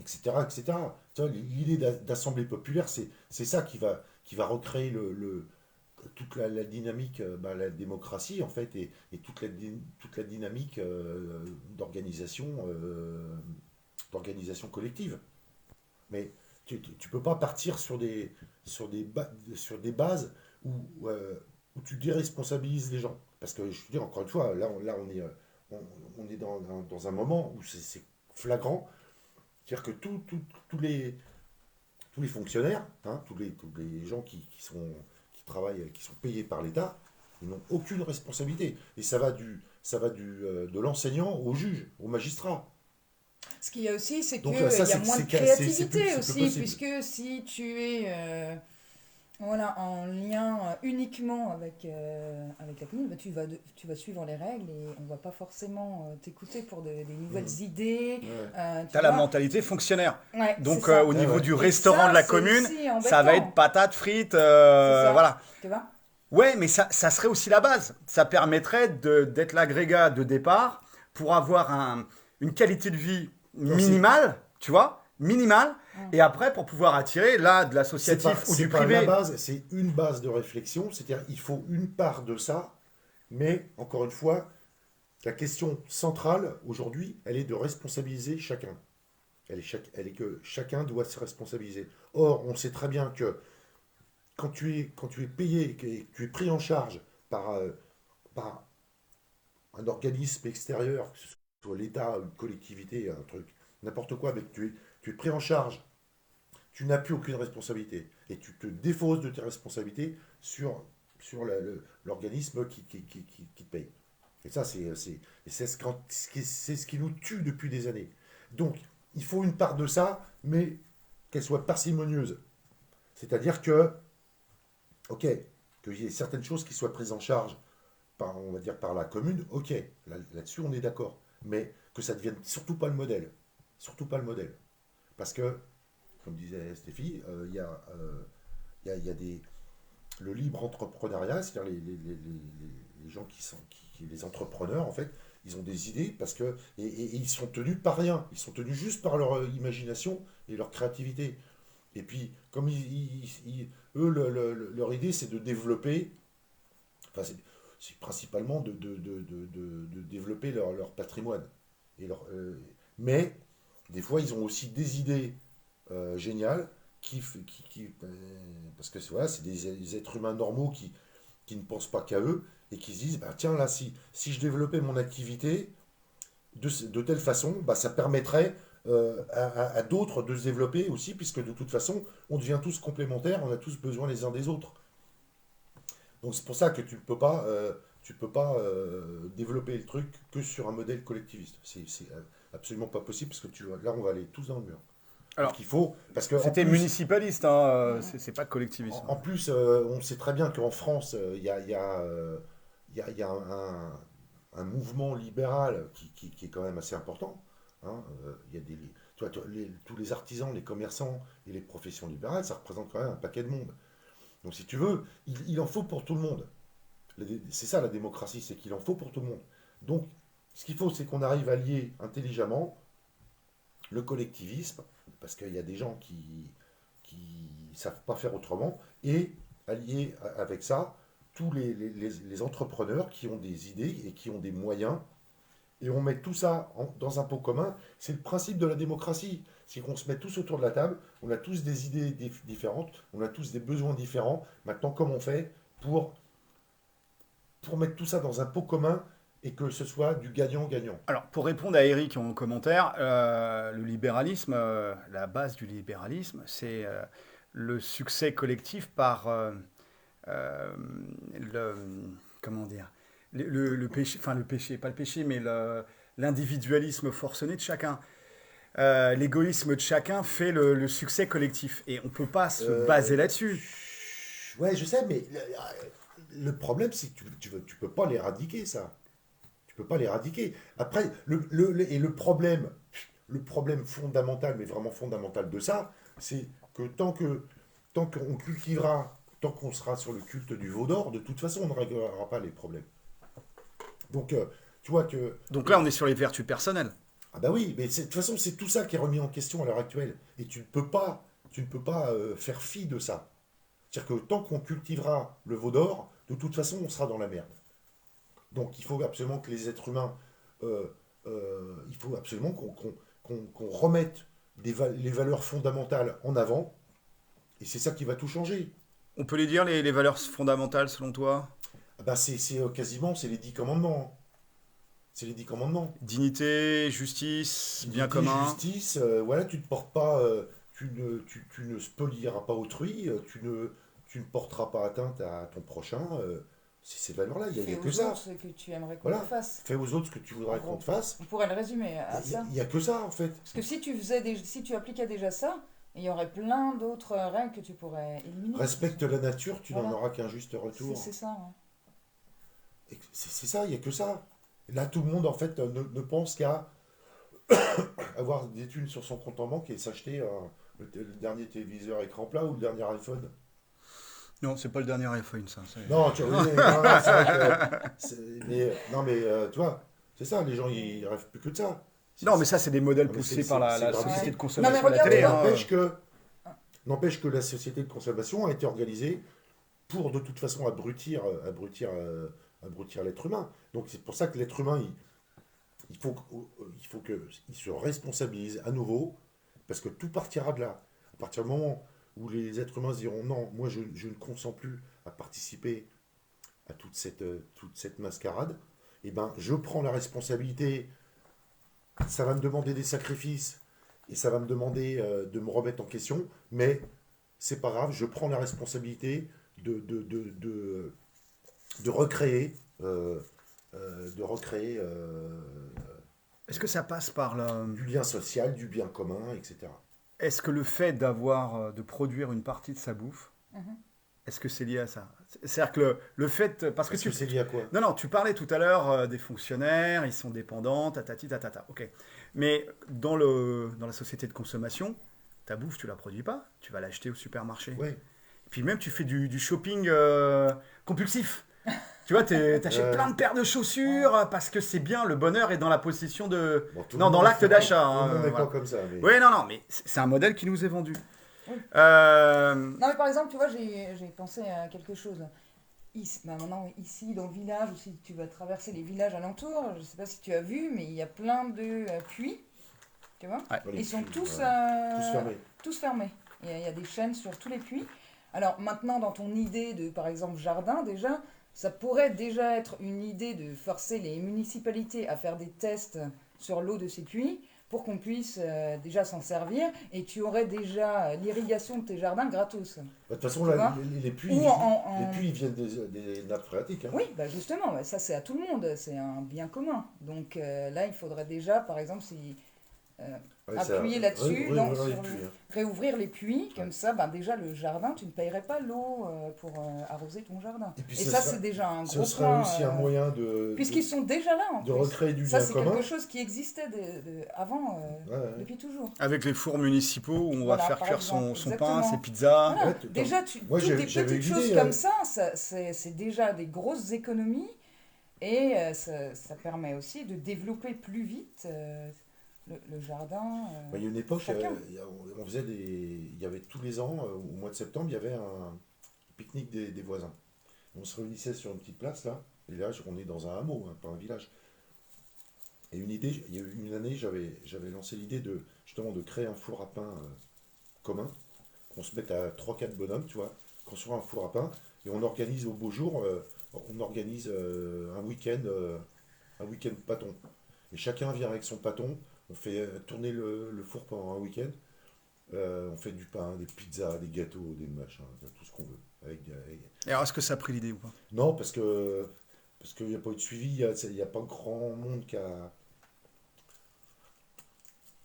etc. etc. Tu vois, l'idée d'assemblée populaire, c'est ça qui va recréer toute la dynamique, la démocratie en fait, et toute la dynamique d'organisation collective. Mais tu peux pas partir sur des bases où tu déresponsabilises les gens. Parce que je te dis encore une fois, là on est dans un moment où c'est flagrant. C'est-à-dire que tous les fonctionnaires, hein, tous les gens qui travaillent, qui sont payés par l'État, ils n'ont aucune responsabilité. Et ça va de l'enseignant au juge, au magistrat. Ce qu'il y a aussi, c'est Donc, qu'il ça, y a c'est- moins de c'est- c'est créativité plus- c'est plus aussi, possible. puisque si tu es voilà, en lien uniquement avec la commune, bah, tu vas suivre les règles et on va pas forcément t'écouter pour des nouvelles idées. Ouais. Tu T'as la vois. mentalité fonctionnaire. Ouais, Donc c'est ça. au niveau ouais. du Et restaurant ça, de la c'est commune, aussi ça va embêtant. être patates frites, ça. voilà. Tu vois? Ouais, mais ça serait aussi la base. Ça permettrait d'être l'agrégat de départ pour avoir une qualité de vie minimale, tu vois, minimale, et après pour pouvoir attirer là de l'associatif ou C'est du pas la privé. base, c'est une base de réflexion. C'est-à-dire il faut une part de ça, mais encore une fois, la question centrale aujourd'hui, elle est de responsabiliser chacun. Elle est que chacun doit se responsabiliser. Or, on sait très bien que quand tu es payé, que tu es pris en charge par un organisme extérieur, que ce soit l'État, une collectivité, un truc, n'importe quoi, mais que tu es pris en charge, tu n'as plus aucune responsabilité. Et tu te défausses de tes responsabilités sur l'organisme qui te paye. Et ça, c'est ce qui nous tue depuis des années. Donc, il faut une part de ça, mais qu'elle soit parcimonieuse. C'est-à-dire que, ok, qu'il y ait certaines choses qui soient prises en charge on va dire par la commune, ok, là-dessus on est d'accord. Mais que ça ne devienne surtout pas le modèle. Surtout pas le modèle. Parce que, comme disait Stéphie, il y a le libre entrepreneuriat, c'est-à-dire les gens les entrepreneurs, en fait, ils ont des idées et ils sont tenus par rien. Ils sont tenus juste par leur imagination et leur créativité. Et puis, comme eux, leur idée, c'est de développer, enfin, c'est principalement de développer leur patrimoine. Mais, des fois, ils ont aussi des idées géniales parce que voilà, c'est des êtres humains normaux qui ne pensent pas qu'à eux et qui se disent, bah, tiens, là, si je développais mon activité de telle façon, bah, ça permettrait à d'autres de se développer aussi, puisque de toute façon, on devient tous complémentaires, on a tous besoin les uns des autres. Donc c'est pour ça que tu peux pas développer le truc que sur un modèle collectiviste. C'est absolument pas possible, parce que là, on va aller tous dans le mur. Alors, Donc, il faut, parce que c'était municipaliste, hein, c'est pas collectiviste. En plus, on sait très bien qu'en France, il y a un mouvement libéral qui est quand même assez important. Hein. Il y a tous les artisans, les commerçants et les professions libérales, ça représente quand même un paquet de monde. Donc si tu veux, il en faut pour tout le monde. C'est ça la démocratie, c'est qu'il en faut pour tout le monde. Donc ce qu'il faut, c'est qu'on arrive à lier intelligemment le collectivisme, parce qu'il y a des gens qui ne savent pas faire autrement, et allier avec ça tous les entrepreneurs qui ont des idées et qui ont des moyens, et on met tout ça dans un pot commun. C'est le principe de la démocratie. C'est qu'on se met tous autour de la table, on a tous des idées différentes, on a tous des besoins différents. Maintenant, comment on fait pour mettre tout ça dans un pot commun et que ce soit du gagnant-gagnant? Alors, pour répondre à Eric en commentaire, le libéralisme, la base du libéralisme, c'est le succès collectif par comment dire, le péché, enfin le péché, pas le péché, mais l'individualisme forcené de chacun. L'égoïsme de chacun fait le succès collectif. Et on ne peut pas se baser là-dessus. Ouais, je sais, mais le problème, c'est que tu peux pas l'éradiquer, ça. Tu peux pas l'éradiquer. Après, le problème fondamental, mais vraiment fondamental de ça, c'est que tant qu'on cultivera, tant qu'on sera sur le culte du veau d'or, de toute façon, on ne réglera pas les problèmes. Donc, tu vois que... Donc là, on est sur les vertus personnelles. Ah bah oui, mais de toute façon, c'est tout ça qui est remis en question à l'heure actuelle. Et tu ne peux pas faire fi de ça. C'est-à-dire que tant qu'on cultivera le veau d'or, de toute façon, on sera dans la merde. Donc il faut absolument que les êtres humains, il faut absolument qu'on remette les valeurs fondamentales en avant. Et c'est ça qui va tout changer. On peut les dire, les valeurs fondamentales, selon toi? Ah bah c'est quasiment, c'est les 10 commandements. C'est les 10 commandements. Dignité, justice, bien commun. Justice, voilà, tu ne portes pas, tu ne spolieras pas autrui, tu ne porteras pas atteinte à ton prochain. C'est ces valeurs-là, il n'y a que ça. Fais aux autres ce que tu aimerais qu'on te fasse. Fais aux autres ce que tu voudrais qu'on te fasse. On pourrait le résumer à ça. Il n'y a que ça, en fait. Parce que si tu appliquais déjà ça, il y aurait plein d'autres règles que tu pourrais éliminer. Respecte la nature, tu n'en auras qu'un juste retour. C'est ça. Ouais. C'est ça, il n'y a que ça. Là, tout le monde, en fait, ne pense qu'à avoir des thunes sur son compte en banque et s'acheter le dernier téléviseur écran plat ou le dernier iPhone. Non, c'est pas le dernier iPhone, ça. Non, c'est vrai que... mais tu vois, c'est ça, les gens, ils rêvent plus que de ça. Non, mais ça, c'est des modèles poussés par la société de consommation à la télé. N'empêche que la société de consommation a été organisée pour, de toute façon, abrutir l'être humain. Donc c'est pour ça que l'être humain, il faut qu'il se responsabilise à nouveau, parce que tout partira de là. À partir du moment où les êtres humains se diront non, moi je ne consens plus à participer à toute cette mascarade, et ben je prends la responsabilité. Ça va me demander des sacrifices, et ça va me demander de me remettre en question, mais c'est pas grave, je prends la responsabilité de recréer, de recréer Est-ce que ça passe par du lien social, du bien commun, etc. Est-ce que le fait de produire une partie de sa bouffe, Mhm. est-ce que c'est lié à ça? C'est-à-dire que le fait, parce que Est-ce que c'est lié à quoi? non, tu parlais tout à l'heure des fonctionnaires, ils sont dépendants, tatati, tatata, ok. Mais dans la société de consommation, ta bouffe, tu la produis pas, tu vas l'acheter au supermarché. Ouais. Et puis même, tu fais du shopping compulsif. Tu vois, t'achètes plein de paires de chaussures parce que c'est bien, le bonheur est dans la possession de... Bon, tout le Non, monde dans l'acte fait pas- d'achat. Tout le monde n'est Voilà. pas comme ça. Mais... Oui, non, mais c'est un modèle qui nous est vendu. Oui. Euh, Non, mais par exemple, tu vois, j'ai pensé à quelque chose. Maintenant, ici, dans le village, ou si tu vas traverser les villages alentours, je ne sais pas si tu as vu, mais il y a plein de puits, tu vois. Ouais. les Ils sont puits, tous, tous fermés. tous fermés. Il y a des chaînes sur tous les puits. Alors maintenant, dans ton idée de, par exemple, jardin, déjà, ça pourrait déjà être une idée de forcer les municipalités à faire des tests sur l'eau de ces puits pour qu'on puisse déjà s'en servir et tu aurais déjà l'irrigation de tes jardins gratos. Bah, de toute façon, Tu là, vois les puits, Ou les puits ils viennent des nappes phréatiques. Hein. Oui, bah justement, ça c'est à tout le monde, c'est un bien commun. Donc là, il faudrait déjà, par exemple, si, Ouais, appuyer ça- là-dessus, ouais, dans- ouais, sur les le- puits, hein. réouvrir les puits, comme ça, ben déjà le jardin, tu ne payerais pas l'eau pour arroser ton jardin. Et puis Et ce ça, sera- c'est déjà un Ce gros serait point. aussi un moyen Puisqu'ils sont déjà là en de plus. recréer du Ça, bien c'est commun. quelque chose qui existait avant, Ouais, ouais. depuis toujours. avec les fours municipaux où on Voilà, va faire par cuire exemple, son pain, exactement. ses pizzas. Voilà. Ouais, Déjà, moi, toutes des j'avais petites eu choses l'idée, comme ça, c'est déjà des grosses économies et ça permet aussi de développer plus vite le jardin. Bah, il y a une époque, chacun. on faisait il y avait tous les ans, au mois de septembre, il y avait un pique-nique des voisins. On se réunissait sur une petite place là, et là on est dans un hameau, hein, pas un village. Et il y a eu une année, j'avais lancé l'idée justement de créer un four à pain commun, qu'on se mette à trois quatre bonhommes, tu vois, construire un four à pain, et on organise au beau jour, on organise un week-end pâton. Et chacun vient avec son pâton, on fait tourner le four pendant un week-end, on fait du pain, des pizzas, des gâteaux, des machins, tout ce qu'on veut. Et alors, est-ce que ça a pris l'idée ou pas? Non, parce qu'il n'y a pas eu de suivi, il n'y a pas grand monde qui a...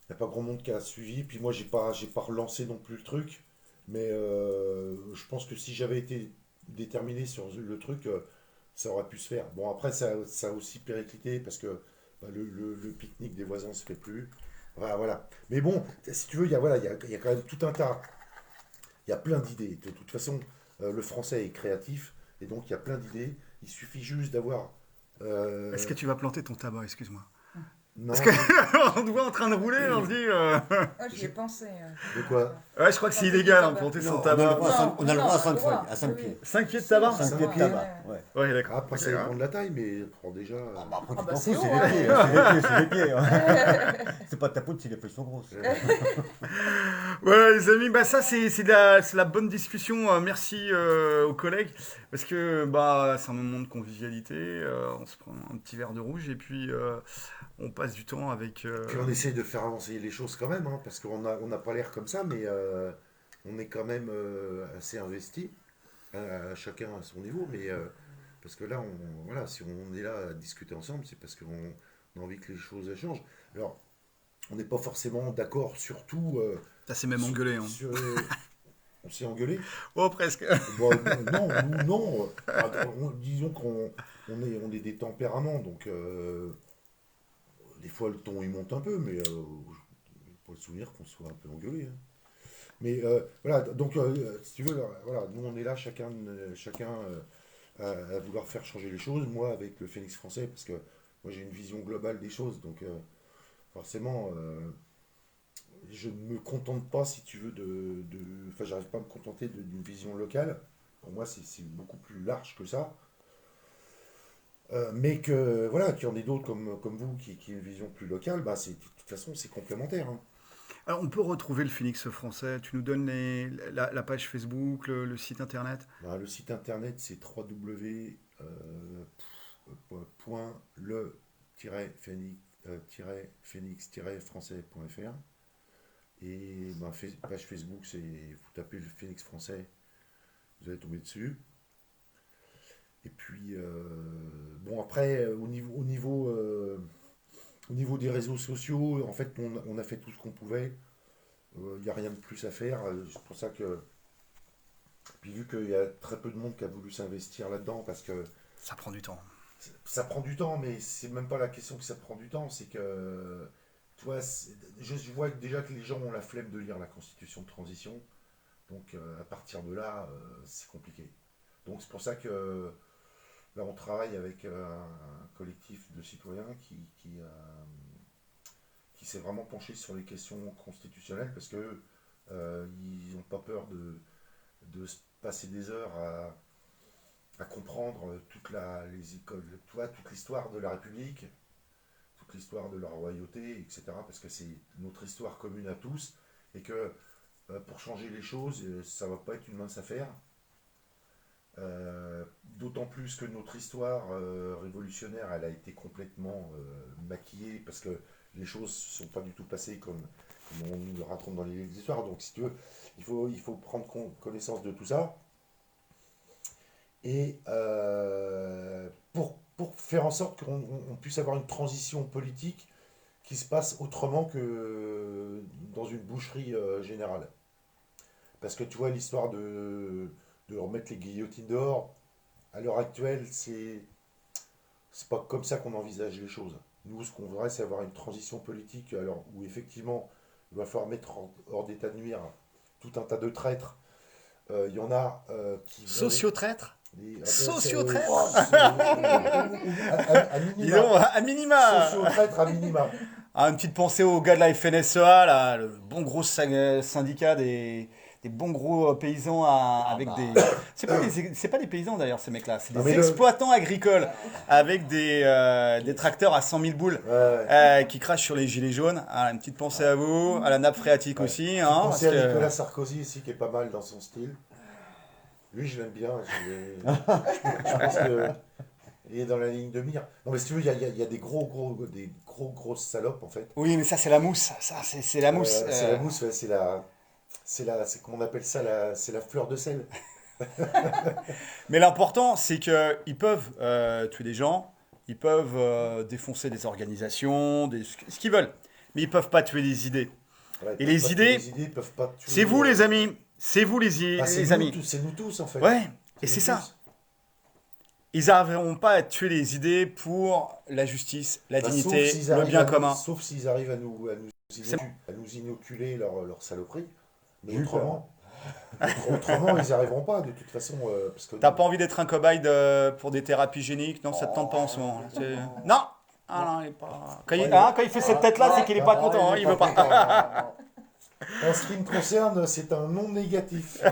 Il n'y a pas grand monde qui a suivi, puis moi j'ai pas relancé non plus le truc, mais je pense que si j'avais été déterminé sur le truc, ça aurait pu se faire. Bon après ça a aussi périclité parce que bah, le pique-nique des voisins se fait plus. Voilà. Mais bon, si tu veux, il y a quand même tout un tas, il y a plein d'idées. De toute façon, le français est créatif, et donc il y a plein d'idées. Il suffit juste d'avoir... Est-ce que tu vas planter ton tabac, excuse-moi? Non, Parce que on te voit en train de rouler, on se dit... Ah, j'y ai pensé. de quoi? Ouais, je crois que c'est illégal, hein, planter Non, son on a le tabac. droit à cinq- on a le Non, droit à on a 5 le droit. feuilles, à 5 Oui, pieds. 5 pieds de tabac? 5 pieds de Ouais, tabac, ouais. Ouais, d'accord. Après, ça Ok, dépend de la taille, mais prends déjà... Ah bah après, Ah tu bah, t'en c'est fous, haut, c'est les pieds, hein. c'est les pieds, c'est pas ta peau si les feuilles sont grosses. Ouais, les amis, bah ça c'est la bonne discussion. Merci aux collègues parce que bah c'est un moment de convivialité. On se prend un petit verre de rouge et puis on passe du temps avec. Puis on essaye de faire avancer les choses quand même, hein, parce on n'a pas l'air comme ça, mais on est quand même assez investi, chacun à son niveau. Mais parce que là, voilà, si on est là à discuter ensemble, c'est parce qu'on a envie que les choses changent. Alors, on n'est pas forcément d'accord sur tout. Ça s'est même engueulé. Hein. On s'est engueulé. Oh presque. Bon, non, nous, non. Disons on est des tempéraments, donc des fois le ton il monte un peu, mais j'ai pas le souvenir qu'on soit un peu engueulé. Hein. Mais voilà, donc si tu veux, voilà, nous on est là, chacun à vouloir faire changer les choses. Moi avec le Phénix français, parce que moi j'ai une vision globale des choses, donc forcément je ne me contente pas, si tu veux, enfin j'arrive pas à me contenter d'une vision locale. Pour moi c'est beaucoup plus large que ça. Mais que voilà, qu'il y en ait d'autres comme vous qui ont une vision plus locale, bah de toute façon c'est complémentaire. Hein. Alors, on peut retrouver le Phénix français. Tu nous donnes la page Facebook, le site internet. Bah, le site internet c'est www.le-phénix-français.fr. Et page Facebook, vous tapez le Phénix français, vous allez tomber dessus. Et puis, bon, après, au niveau des réseaux sociaux, en fait, on a fait tout ce qu'on pouvait. Il n'y a rien de plus à faire. C'est pour ça que. Puis, vu qu'il y a très peu de monde qui a voulu s'investir là-dedans, parce que. Ça prend du temps. Ça prend du temps, mais c'est même pas la question que ça prend du temps, c'est que. Tu vois, je vois déjà que les gens ont la flemme de lire la Constitution de transition. Donc, à partir de là, c'est compliqué. Donc, c'est pour ça que. Là, on travaille avec un collectif de citoyens qui s'est vraiment penché sur les questions constitutionnelles parce que ils n'ont pas peur de se passer des heures à comprendre les écoles, tu vois, toute l'histoire de la République, toute l'histoire de la royauté, etc. Parce que c'est notre histoire commune à tous et que pour changer les choses, ça ne va pas être une mince affaire. D'autant plus que notre histoire révolutionnaire, elle a été complètement maquillée parce que les choses ne sont pas du tout passées comme on nous le raconte dans les livres d'histoire. Donc, si tu veux, il faut prendre connaissance de tout ça. Et pour faire en sorte qu'on puisse avoir une transition politique qui se passe autrement que dans une boucherie générale. Parce que tu vois, l'histoire de remettre les guillotines dehors, à l'heure actuelle, c'est pas comme ça qu'on envisage les choses. Nous, ce qu'on voudrait, c'est avoir une transition politique alors, où effectivement, il va falloir mettre hors d'état de nuire tout un tas de traîtres. Il y en a qui... Socio-traîtres Socio-traîtres à minima. Socio-traîtres à minima. Ah, une petite pensée aux gars de la FNSEA, là, le bon gros syndicat des bons gros paysans avec des... C'est pas des paysans d'ailleurs ces mecs-là, c'est des exploitants agricoles avec des tracteurs à 100 000 boules qui crachent sur les gilets jaunes. Ah, une petite pensée à vous, à la nappe phréatique aussi. Hein, pensez à Nicolas Sarkozy aussi qui est pas mal dans son style. Lui je l'aime bien, je pense qu'il est dans la ligne de mire. Non mais si tu veux, il y a des grosses salopes en fait. Oui mais ça c'est la mousse, ça c'est la mousse. C'est la mousse, ouais, c'est comment on appelle ça, c'est la fleur de sel. Mais l'important, c'est qu'ils peuvent tuer des gens, ils peuvent défoncer des organisations, ce qu'ils veulent. Mais ils peuvent pas tuer des idées. Ouais, et les idées, peuvent pas tuer c'est vous les amis. C'est vous les amis. C'est nous tous en fait. Ouais, et c'est ça. Ils n'arriveront pas à tuer les idées pour la justice, la dignité, le bien commun. Sauf s'ils arrivent à nous inoculer leur saloperie. Mais autrement, ils n'y arriveront pas, de toute façon. Parce que t'as pas envie d'être un cobaye pour des thérapies géniques? Non, ça te tente pas en ce moment. Non. Ah non, il est pas... Quand il fait cette tête-là, c'est qu'il est pas content, hein, il veut pas. En ce qui me concerne, c'est un non négatif.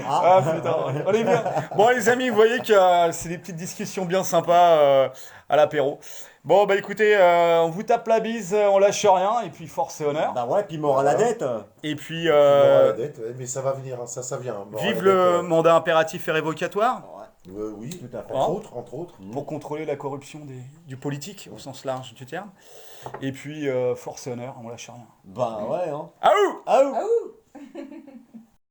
Ah putain, on est bien. Bon les amis, vous voyez que c'est des petites discussions bien sympas à l'apéro. Bon bah écoutez, on vous tape la bise, on lâche rien, et puis force et honneur. Bah ouais, puis mort à la dette. Et puis... la dette, mais ça va venir, hein, ça vient. Vive le mandat impératif et révocatoire. Oui, tout à fait. Entre autres. Pour contrôler la corruption du politique, au sens large du terme. Et puis, force et honneur, on lâche rien. Bah ouais, hein. Aouh! Ah ouh. Ah ouh